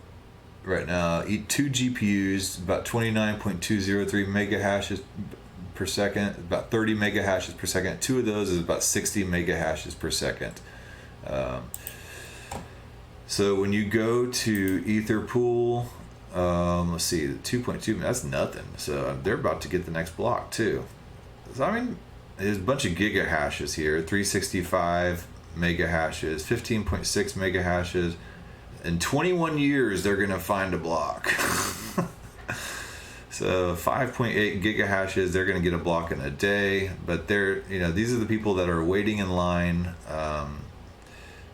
right now 2 GPUs, about 29.203 mega hashes per second, about 30 mega hashes per second. 2 of those is about 60 mega hashes per second. So when you go to Etherpool, let's see, 2.2, that's nothing. So they're about to get the next block too. So I mean, there's a bunch of giga hashes here, 365 mega hashes, 15.6 mega hashes. In 21 years, they're going to find a block. So 5.8 giga hashes, they're going to get a block in a day. But these are the people that are waiting in line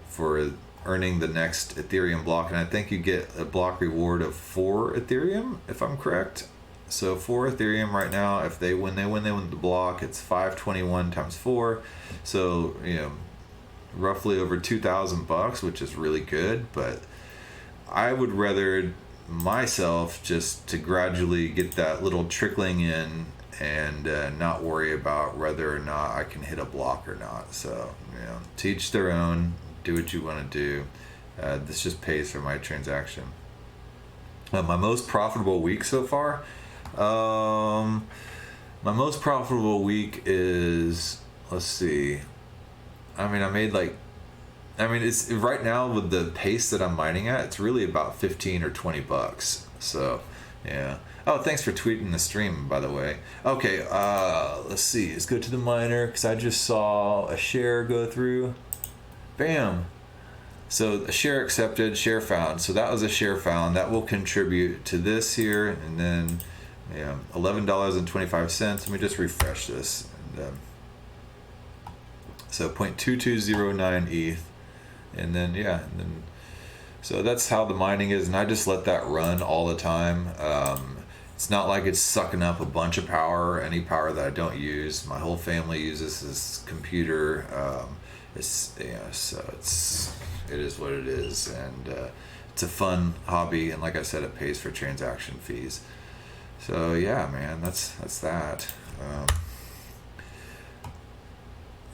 for earning the next Ethereum block. And I think you get a block reward of 4 Ethereum, if I'm correct. So 4 Ethereum right now, if they win the block, it's 521 times 4. So, roughly over $2,000, which is really good. But I would rather myself just to gradually get that little trickling in and not worry about whether or not I can hit a block or not. So, to each their own. Do what you want to do. This just pays for my transaction. My most profitable week so far. My most profitable week is, let's see. It's right now with the pace that I'm mining at, it's really about 15 or $20. So, yeah. Oh, thanks for tweeting the stream, by the way. Okay, let's see. Let's go to the miner, because I just saw a share go through. Bam. So a share accepted, share found. So that was a share found. That will contribute to this here. And then, $11.25. Let me just refresh this. And, So 0.2209 ETH, and then so that's how the mining is, and I just let that run all the time. It's not like it's sucking up a bunch of power, any power that I don't use. My whole family uses this computer. So it is what it is, and it's a fun hobby, and like I said, it pays for transaction fees. So yeah, man, that's that.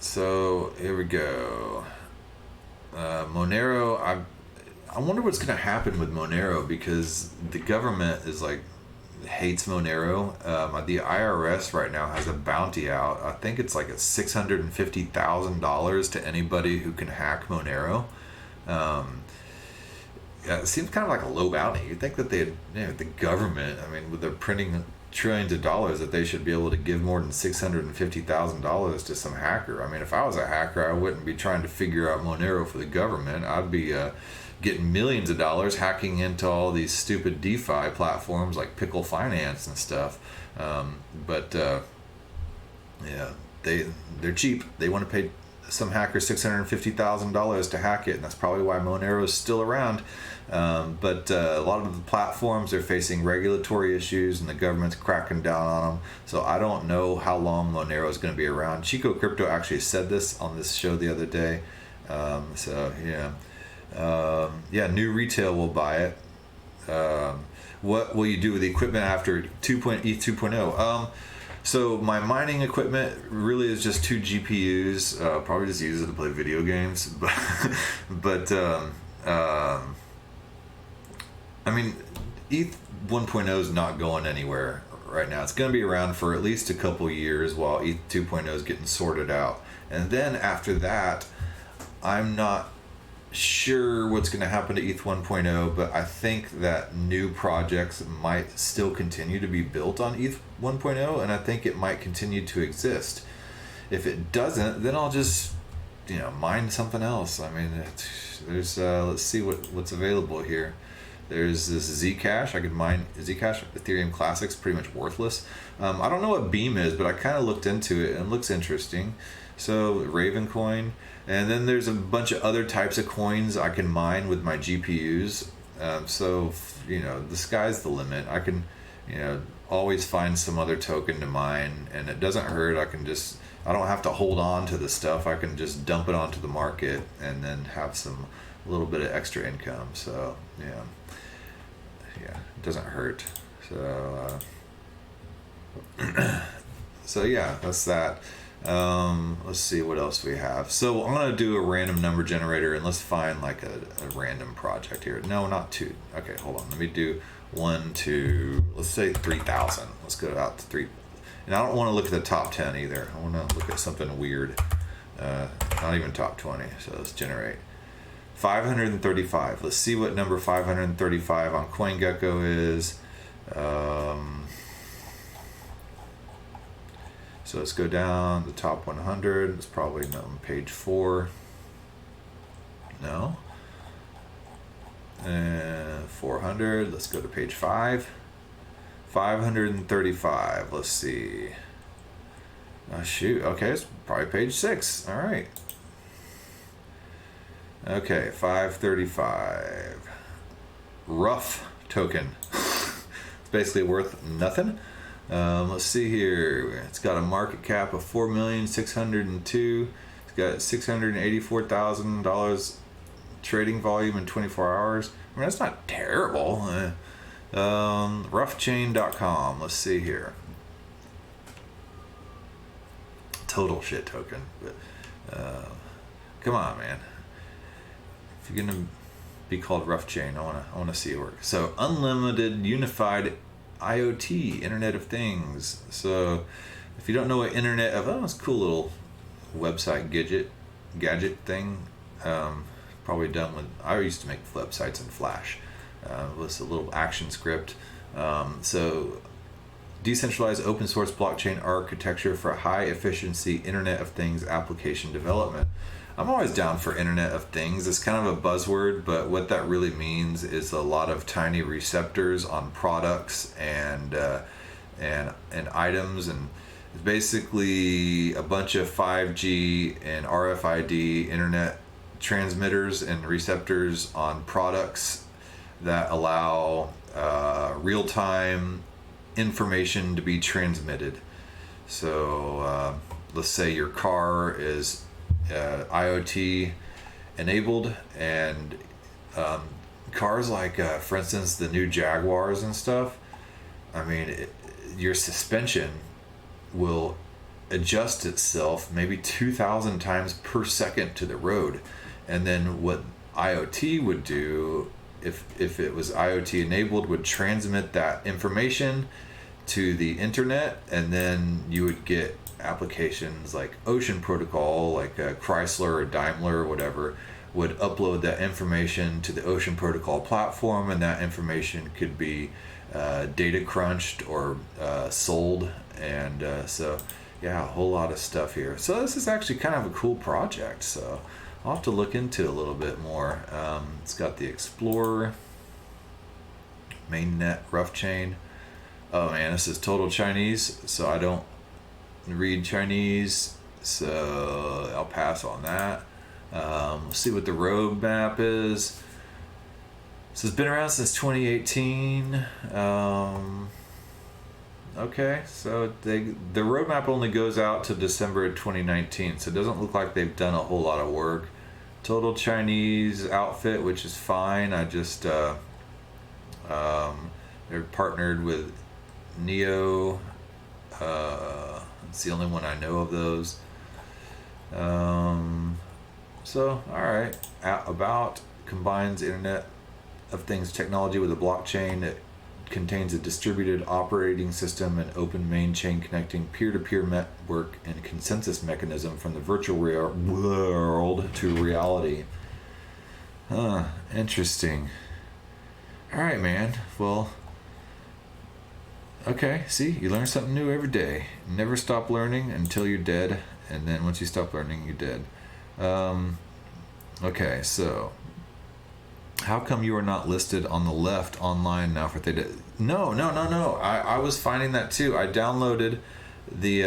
So here we go. Monero, I wonder what's going to happen with Monero, because the government is like hates Monero. The IRS right now has a bounty out. I think it's like $650,000 to anybody who can hack Monero. It seems kind of like a low bounty. You'd think that the government, I mean, with their printing trillions of dollars, that they should be able to give more than $650,000 to some hacker. I mean, if I was a hacker, I wouldn't be trying to figure out Monero for the government. I'd be getting millions of dollars hacking into all these stupid DeFi platforms like Pickle Finance and stuff. They're cheap. They want to pay some hacker $650,000 to hack it, and that's probably why Monero is still around. But a lot of the platforms are facing regulatory issues, and the government's cracking down on them. So I don't know how long Monero is going to be around. Chico Crypto actually said this on this show the other day. New retail will buy it. What will you do with the equipment after ETH 2.0? So my mining equipment really is just 2 GPUs. Probably just use it to play video games. But I mean, ETH 1.0 is not going anywhere right now. It's going to be around for at least a couple years while ETH 2.0 is getting sorted out. And then after that, I'm not sure what's going to happen to ETH 1.0, but I think that new projects might still continue to be built on ETH 1.0, and I think it might continue to exist. If it doesn't, then I'll just mine something else. I mean, there's let's see what's available here. There's this Zcash. I could mine Zcash. Ethereum Classic's pretty much worthless. I don't know what Beam is, but I kind of looked into it and it looks interesting. So Ravencoin, and then there's a bunch of other types of coins I can mine with my GPUs. The sky's the limit. I can, always find some other token to mine, and it doesn't hurt. I don't have to hold on to the stuff. I can just dump it onto the market and then have a little bit of extra income. So yeah, it doesn't hurt. So that's that. Let's see what else we have. So I'm gonna do a random number generator, and let's find like a random project here. No, not 2. Okay, hold on. Let me do 1, 2. Let's say 3,000. Let's go out to 3. And I don't want to look at the top 10 either. I want to look at something weird. Not even top 20. So let's generate 535. Let's see what number 535 on CoinGecko is. So let's go down the top 100. It's probably on page 4. No. And 400. Let's go to page 5. 535. Let's see. Oh, shoot. Okay, it's probably page 6. All right. Okay, 535. Rough token. It's basically worth nothing. Let's see here. It's got a market cap of $4,602,000. It's got $684,000 trading volume in 24 hours. I mean, that's not terrible. Roughchain.com. Let's see here. Total shit token. But come on, man. If you're gonna be called Roughchain, I wanna see it work. So unlimited unified IoT, Internet of Things. So if you don't know what Internet of, it's a cool little website gadget thing. Probably done with, I used to make websites in Flash. It was a little action script. So decentralized open source blockchain architecture for high efficiency Internet of Things application development. I'm always down for Internet of Things. It's kind of a buzzword, but what that really means is a lot of tiny receptors on products and items, and It's basically a bunch of 5G and RFID internet transmitters and receptors on products that allow real-time information to be transmitted. So let's say your car is IoT enabled, and cars like, for instance, the new Jaguars and stuff, I mean, your suspension will adjust itself maybe 2,000 times per second to the road. And then what IoT would do, if it was IoT enabled, would transmit that information to the internet, and then you would get applications like Ocean Protocol, like Chrysler or Daimler or whatever, would upload that information to the Ocean Protocol platform, and that information could be data crunched or sold. And so yeah, a whole lot of stuff here. So this is actually kind of a cool project, so I'll have to look into it a little bit more. It's got the Explorer, mainnet, rough chain. Oh man, this is total Chinese, so I don't read Chinese, so I'll pass on that. We'll see what the roadmap is. So it's been around since 2018. Okay, so the roadmap only goes out to December of 2019, so it doesn't look like they've done a whole lot of work. Total Chinese outfit, which is fine. I just they're partnered with Neo. It's the only one I know of those. So all right, about combines Internet of Things technology with a blockchain. It contains a distributed operating system and open main chain connecting peer-to-peer network and consensus mechanism from the virtual world to reality. Interesting. All right, man. Well, okay, see, you learn something new every day. Never stop learning until you're dead, and then once you stop learning, you're dead. Okay, so how come you are not listed on the left online now for Theta? No. I was finding that too. I downloaded the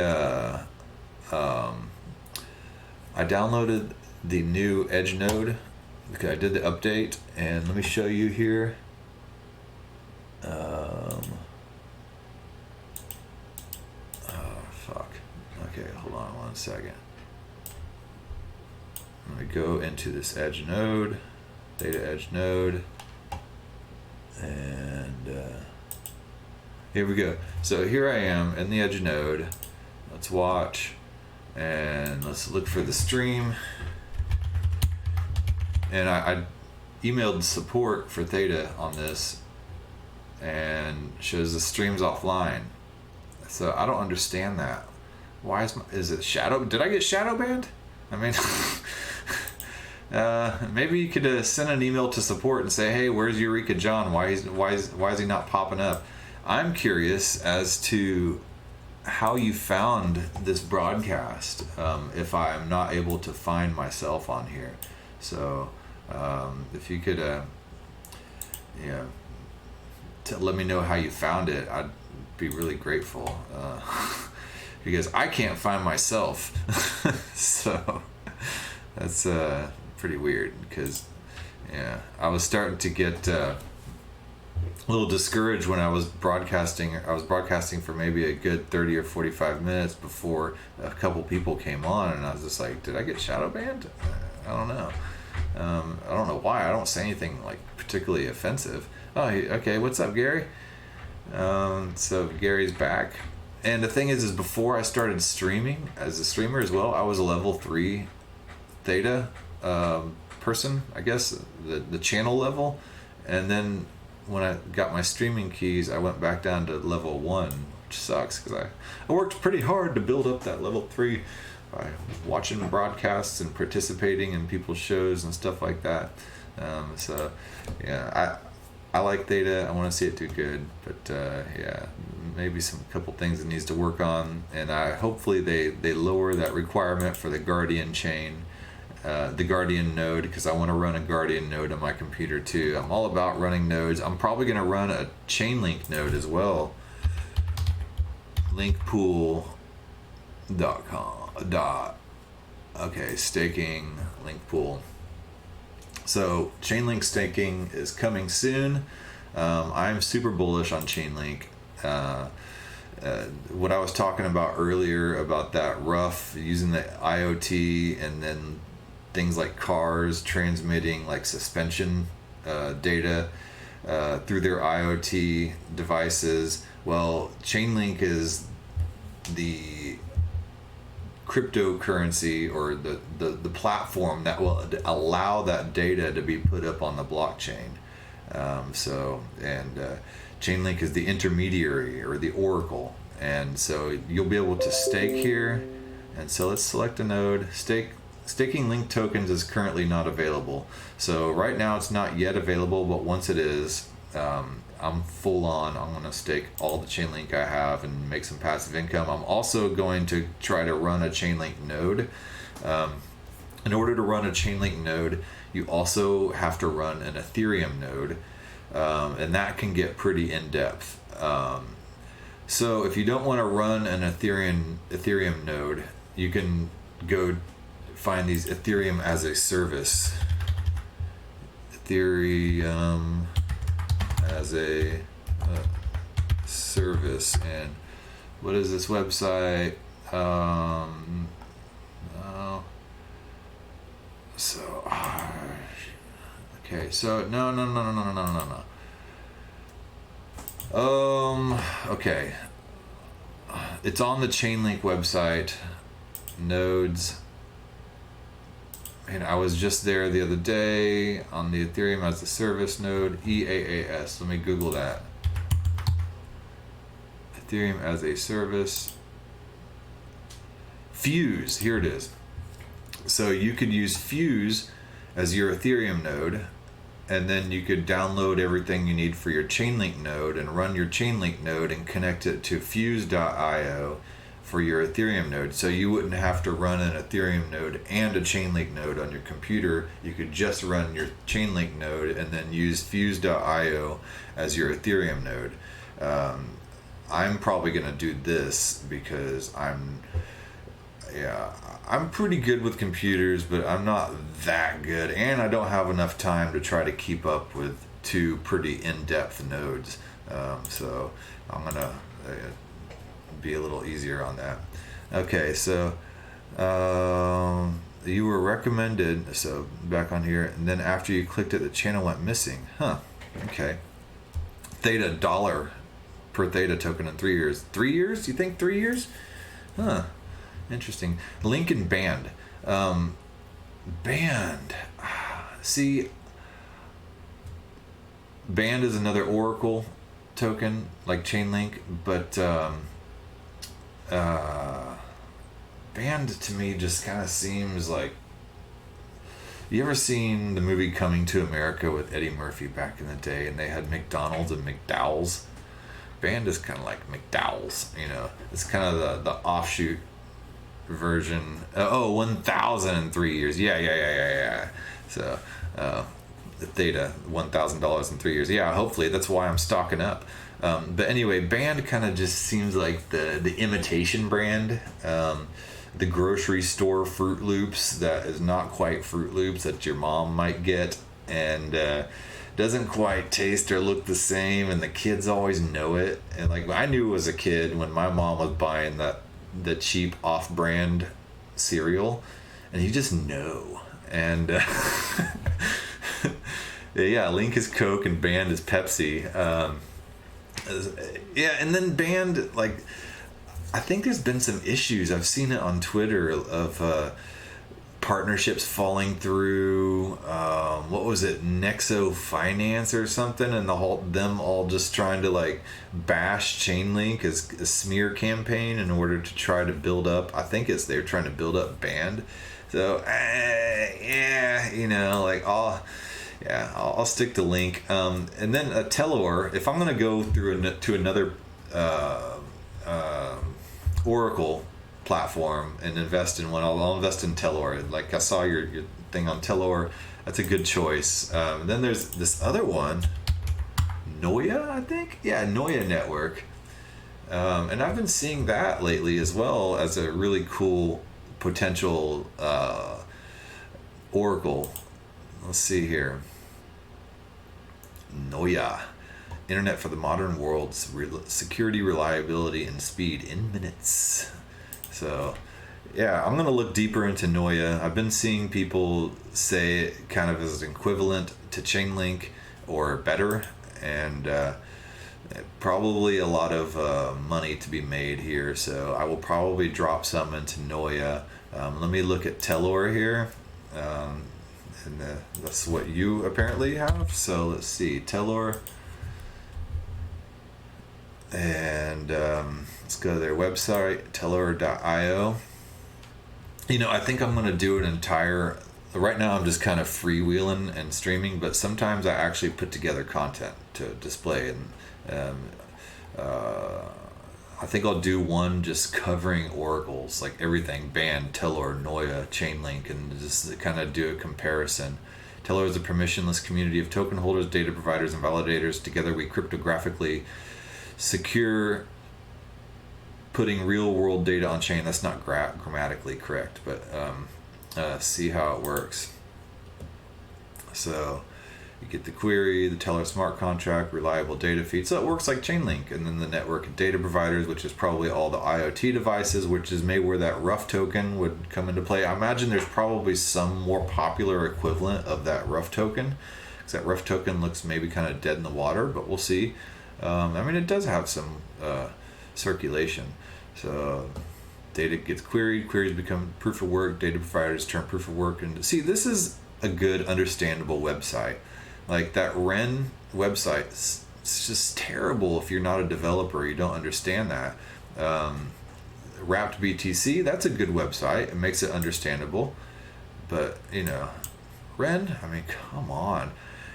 new Edge node because I did the update, and let me show you here. Okay, hold on one second. Let me go into this Edge node, Data Edge node, and here we go. So here I am in the Edge node. Let's watch, and let's look for the stream. And I emailed support for Theta on this, and shows the stream's offline. So I don't understand that. Why is it shadow? Did I get shadow banned? I mean, maybe you could send an email to support and say, "Hey, where's Eureka John? Why is he not popping up?" I'm curious as to how you found this broadcast. If I'm not able to find myself on here, so if you could, let me know how you found it, I'd be really grateful. Because I can't find myself. So that's pretty weird, because I was starting to get a little discouraged when I was broadcasting. I was broadcasting for maybe a good 30 or 45 minutes before a couple people came on, and I was just like, did I get shadow banned? I don't know. I don't know why. I don't say anything like particularly offensive. Oh, okay, what's up, Gary? So Gary's back. And the thing is before I started streaming as a streamer as well, I was a level 3 Theta person, I guess, the channel level. And then when I got my streaming keys, I went back down to level 1, which sucks, because I worked pretty hard to build up that level 3 by watching broadcasts and participating in people's shows and stuff like that. So yeah, I like Theta. I want to see it do good, but maybe some couple things it needs to work on, and hopefully they lower that requirement for the Guardian chain, the Guardian node, because I want to run a Guardian node on my computer too. I'm all about running nodes. I'm probably going to run a Chainlink node as well. Link pool Okay, staking link pool. So Chainlink staking is coming soon. I'm super bullish on Chainlink. What I was talking about earlier about that rough using the IoT and then things like cars transmitting like suspension data through their IoT devices. Well, Chainlink is the cryptocurrency or the platform that will allow that data to be put up on the blockchain. Chainlink is the intermediary or the oracle, and so you'll be able to stake here. And so let's select a node. Staking link tokens is currently not available. So right now it's not yet available, but once it is, I'm full on. I'm going to stake all the Chainlink I have and make some passive income. I'm also going to try to run a Chainlink node. In order to run a Chainlink node, you also have to run an Ethereum node, and that can get pretty in-depth. So if you don't want to run an Ethereum node, you can go find these Ethereum as a service. Ethereum as a service. And what is this website? Okay, so no. Okay. It's on the Chainlink website. Nodes. And I was just there the other day on the Ethereum as a service node, EAAS. Let me Google that. Ethereum as a service. Fuse, here it is. So you could use Fuse as your Ethereum node, and then you could download everything you need for your Chainlink node and run your Chainlink node and connect it to Fuse.io for your Ethereum node. So you wouldn't have to run an Ethereum node and a Chainlink node on your computer. You could just run your Chainlink node and then use Fuse.io as your Ethereum node. I'm probably going to do this because I'm pretty good with computers, but I'm not that good, and I don't have enough time to try to keep up with two pretty in-depth nodes. So I'm going to be a little easier on that. Okay, so you were recommended, so back on here, and then after you clicked it, the channel went missing. Okay. Theta $1 per Theta token in 3 years. 3 years? You think 3 years? Interesting. Link and Band. Band. See, Band is another Oracle token like Chainlink, but Band to me just kind of seems like. You ever seen the movie Coming to America with Eddie Murphy back in the day, and they had McDonald's and McDowell's? Band is kind of like McDowell's, you know. It's kind of the offshoot version. 1,003 years. Yeah. So the Theta, $1,000 in 3 years. Yeah, hopefully that's why I'm stocking up. But anyway, Band kind of just seems like the imitation brand. The grocery store Fruit Loops that is not quite Fruit Loops that your mom might get, and doesn't quite taste or look the same, and the kids always know it. And like I knew as a kid when my mom was buying the cheap off-brand cereal, and you just know. And yeah, Link is Coke and Band is Pepsi. And then Band, like, I think there's been some issues. I've seen it on Twitter of partnerships falling through. What was it, Nexo Finance or something, and them all just trying to like bash Chainlink as a smear campaign in order to try to build up. I think they're trying to build up Band. So I'll stick to Link. And then a Telor. If I'm gonna go through to another Oracle platform and invest in one, I'll invest in Telor. Like I saw your thing on Telor. That's a good choice. Then there's this other one, Noya, I think. Yeah, Noya Network. And I've been seeing that lately as well as a really cool potential oracle. Let's see here. Noya. Internet for the modern world, security, reliability, and speed in minutes. So, yeah, I'm going to look deeper into Noya. I've been seeing people say it kind of as an equivalent to Chainlink or better, and probably a lot of money to be made here. So I will probably drop some into Noya. Let me look at Telor here. And that's what you apparently have. So let's see, Telor. And let's go to their website, telor.io. I think I'm going to do an entire... Right now I'm just kind of freewheeling and streaming, but sometimes I actually put together content to display. And I think I'll do one just covering oracles, like everything, Band, Telor, Noya, Chainlink, and just kind of do a comparison. Telor is a permissionless community of token holders, data providers, and validators. Together we cryptographically secure putting real world data on chain. That's not grammatically correct, but see how it works. So you get the query, the Telor smart contract, reliable data feed. So it works like Chainlink. And then the network of data providers, which is probably all the IoT devices, which is maybe where that rough token would come into play. I imagine there's probably some more popular equivalent of that rough token, because that rough token looks maybe kind of dead in the water, but we'll see. It does have some circulation. So data gets queried, queries become proof of work, data providers turn proof of work. And see, this is a good, understandable website. Like that Ren website, it's just terrible if you're not a developer, you don't understand that. Wrapped BTC, that's a good website. It makes it understandable. But, Ren, come on.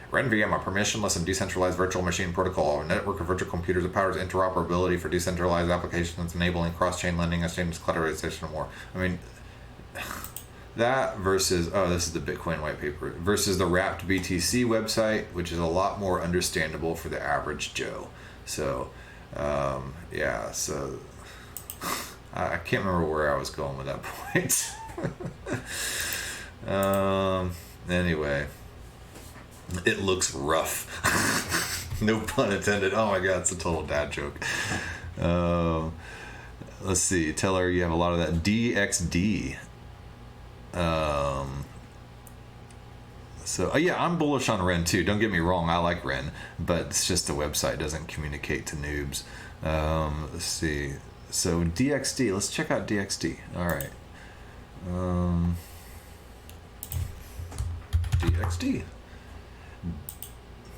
Ren VM, a permissionless and decentralized virtual machine protocol, a network of virtual computers that powers interoperability for decentralized applications, enabling cross-chain lending, exchange, collateralization, and more. That versus, this is the Bitcoin white paper, versus the Wrapped BTC website, which is a lot more understandable for the average Joe. So, so I can't remember where I was going with that point. Anyway, it looks rough. No pun intended. Oh my God, it's a total dad joke. Let's see, Telor, you have a lot of that. DXD. I'm bullish on Ren too. Don't get me wrong, I like Ren, but it's just the website doesn't communicate to noobs. Let's see. So DXD, let's check out DXD. All right. DXD.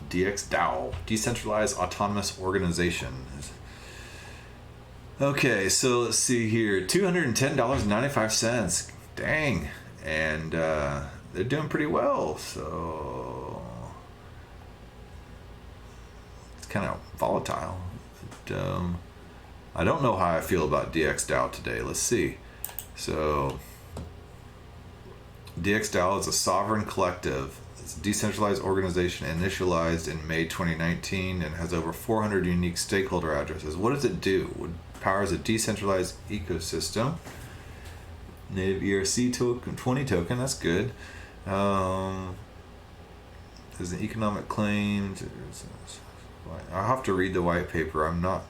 DXDAO, Decentralized Autonomous Organization. Okay, so let's see here. $210.95. Dang. And they're doing pretty well, so it's kind of volatile. But, I don't know how I feel about DXDAO today. Let's see. So DXDAO is a sovereign collective. It's a decentralized organization initialized in May 2019 and has over 400 unique stakeholder addresses. What does it do? It powers a decentralized ecosystem. Native ERC token, 20 token, that's good. There's an economic claim. I'll have to read the white paper. I'm not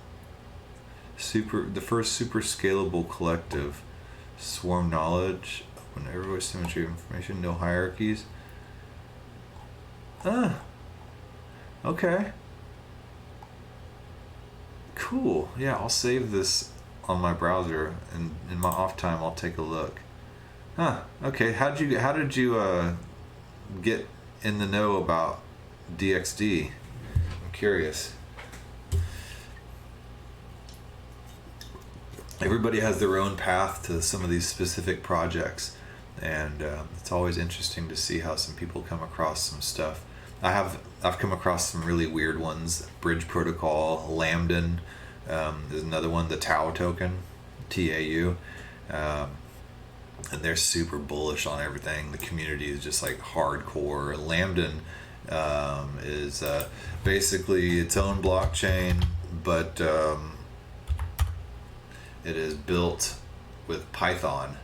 the first super scalable collective. Swarm knowledge, open everywhere, symmetry of information, no hierarchies. Okay. Cool. Yeah, I'll save this on my browser, and in my off time I'll take a look. Okay. How did you get in the know about DXD? I'm curious. Everybody has their own path to some of these specific projects, and it's always interesting to see how some people come across some stuff. I've come across some really weird ones. Bridge Protocol, Lambda. There's another one, the Tau token, TAU, and they're super bullish on everything. The community is just like hardcore. Lambda is basically its own blockchain, but it is built with Python,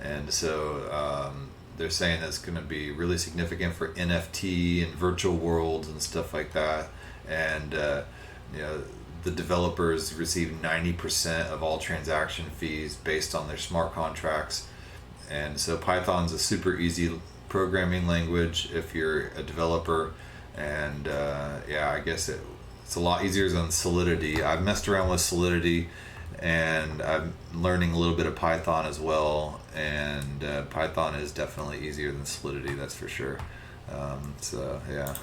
and so they're saying that's going to be really significant for NFT and virtual worlds and stuff like that. And the developers receive 90% of all transaction fees based on their smart contracts. And so Python's a super easy programming language if you're a developer. And I guess it's a lot easier than Solidity. I've messed around with Solidity, and I'm learning a little bit of Python as well. And Python is definitely easier than Solidity, that's for sure. So yeah.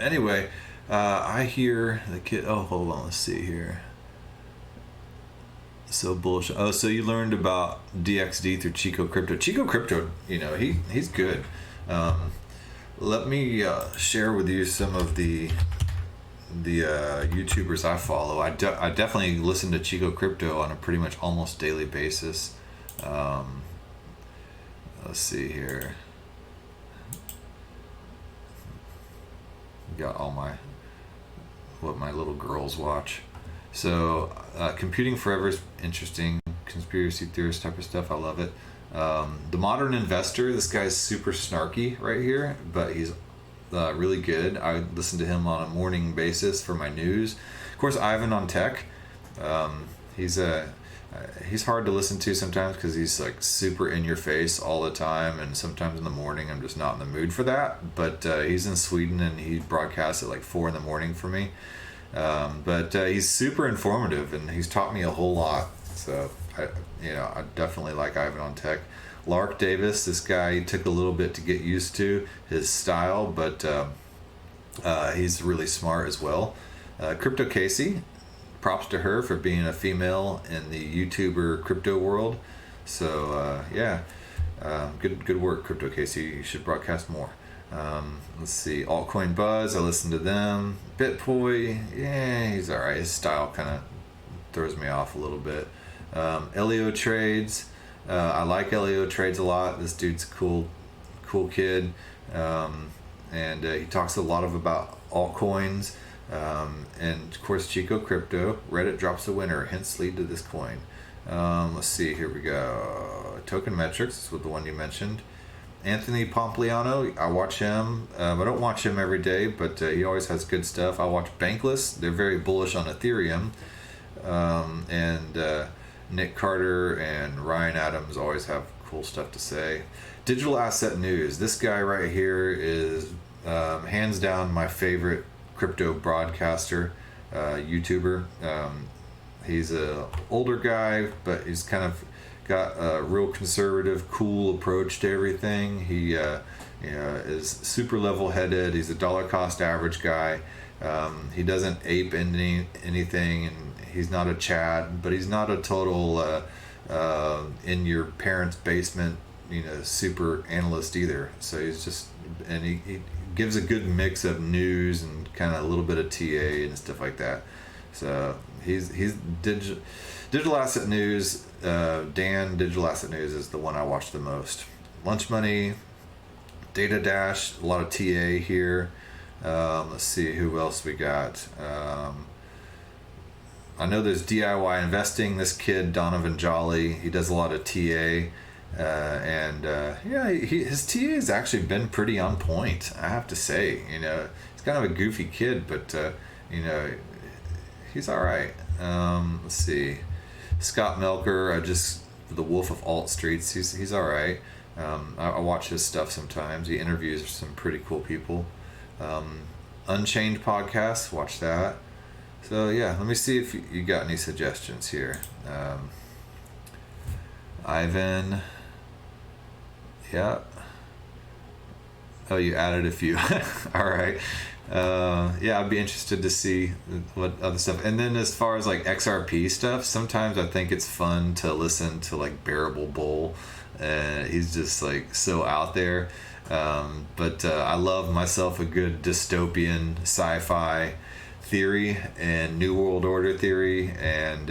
Anyway, I hear the kid. Oh, hold on. Let's see here. So bullshit. Oh, so you learned about DXD through Chico Crypto. Chico Crypto, he's good. Let me share with you some of the YouTubers I follow. I definitely listen to Chico Crypto on a pretty much almost daily basis. Let's see here. Got all what my little girls watch. So Computing Forever is interesting, conspiracy theorist type of stuff. I love it. The Modern Investor, this guy's super snarky right here, but he's really good. I listen to him on a morning basis for my news. Of course, Ivan on Tech. He's hard to listen to sometimes because he's like super in your face all the time, and sometimes in the morning I'm just not in the mood for that. But he's in Sweden and he broadcasts at like 4 a.m. for me. But he's super informative and he's taught me a whole lot. So I definitely like Ivan on Tech. Lark Davis, this guy took a little bit to get used to his style, but he's really smart as well. Crypto Casey, props to her for being a female in the YouTuber crypto world. So good work, Crypto Casey. You should broadcast more. Let's see, Altcoin Buzz, I listen to them. BitBoy, he's alright. His style kind of throws me off a little bit. Elio Trades, I like Elio Trades a lot. This dude's a cool kid, and he talks a lot about altcoins. And of course Chico Crypto, Reddit drops a winner, hints lead to this coin. Let's see, here we go. Token Metrics is the one you mentioned. Anthony Pompliano, I watch him. I don't watch him every day, but he always has good stuff. I watch Bankless. They're very bullish on Ethereum. And Nick Carter and Ryan Adams always have cool stuff to say. Digital Asset News. This guy right here is hands down my favorite crypto broadcaster, YouTuber. He's a older guy, but he's kind of got a real conservative, cool approach to everything. He is super level-headed. He's a dollar cost average guy. He doesn't ape anything, and he's not a Chad, but he's not a total in your parents' basement, super analyst either. So he's just, and he gives a good mix of news and kind of a little bit of TA and stuff like that. So he's Digital Asset News. Dan, Digital Asset News is the one I watch the most. Lunch Money, Data Dash, a lot of TA here. Let's see who else we got. I know there's DIY Investing. This kid Donovan Jolly, he does a lot of TA, his TA has actually been pretty on point, I have to say. He's kind of a goofy kid, but he's all right. Let's see, Scott Melker, the Wolf of Alt Streets. He's all right. I watch his stuff sometimes. He interviews some pretty cool people. Unchained Podcast, watch that. So yeah, let me see if you got any suggestions here. Ivan, yeah. Oh, you added a few. All right. I'd be interested to see what other stuff. And then as far as like XRP stuff, sometimes I think it's fun to listen to like Bearable Bull. He's just like so out there. But I love myself a good dystopian sci-fi theory and New World Order theory. And,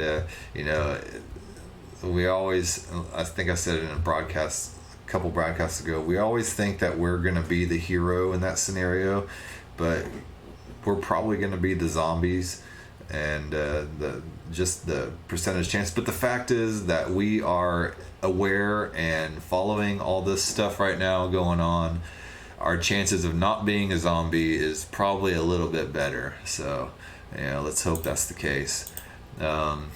we always, I think I said it in a couple broadcasts ago, we always think that we're going to be the hero in that scenario, but we're probably going to be the zombies. and just the percentage chance. But the fact is that we are aware and following all this stuff right now going on. Our chances of not being a zombie is probably a little bit better. So, let's hope that's the case. And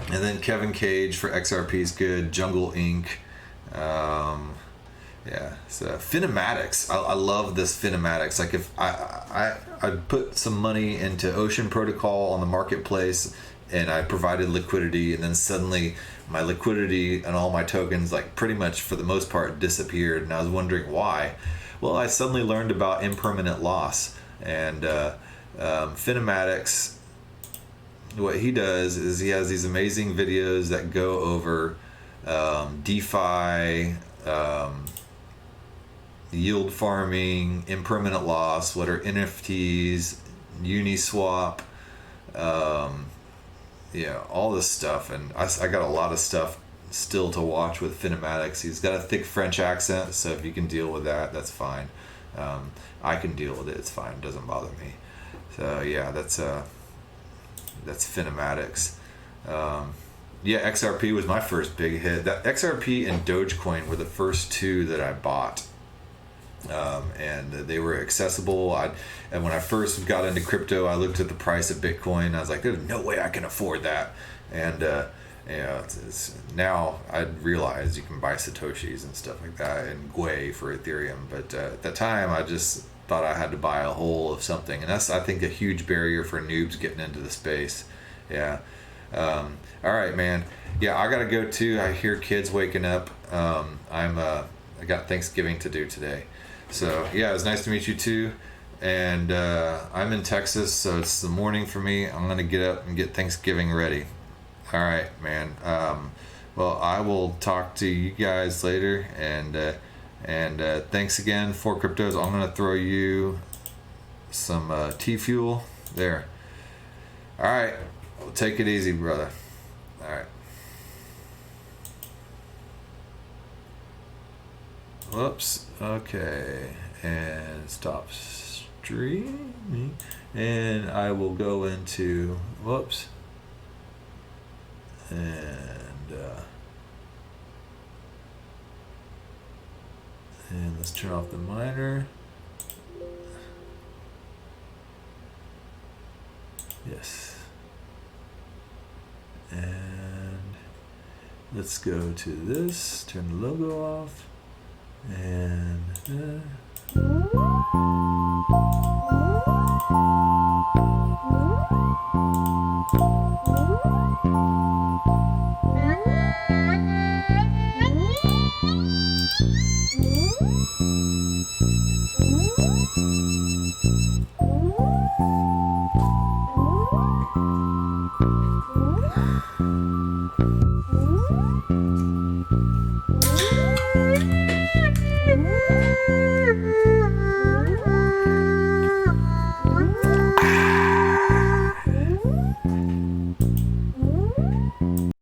then Kevin Cage for XRP is good. Jungle Inc. So Finematics. I love this Finematics. Like if I put some money into Ocean Protocol on the marketplace and I provided liquidity, and then suddenly my liquidity and all my tokens, like pretty much for the most part, disappeared, and I was wondering why. Well, I suddenly learned about impermanent loss, and Finematics, what he does is he has these amazing videos that go over DeFi, yield farming, impermanent loss, what are NFTs, Uniswap, all this stuff. And I got a lot of stuff still to watch with Finematics. He's got a thick French accent, so if you can deal with that, that's fine. I can deal with it, it's fine, it doesn't bother me. So yeah, that's Finematics. XRP was my first big hit. That XRP and Dogecoin were the first two that I bought. And they were accessible. And when I first got into crypto, I looked at the price of Bitcoin. I was like, there's no way I can afford that. And now I realize you can buy Satoshis and stuff like that, and Gwei for Ethereum. But at the time, I just thought I had to buy a whole of something, and that's, I think, a huge barrier for noobs getting into the space. All right, man. I gotta go too. I hear kids waking up. I got Thanksgiving to do today. So it was nice to meet you too. And I'm in Texas, so it's the morning for me. I'm gonna get up and get Thanksgiving ready. All right, man. Well, I will talk to you guys later, and thanks again for cryptos. I'm gonna throw you some T-Fuel there. All right, well, take it easy, brother. All right. Whoops. Okay. And stop streaming. And I will go into, whoops. And let's turn off the miner. Yes. And let's go to this, turn the logo off, and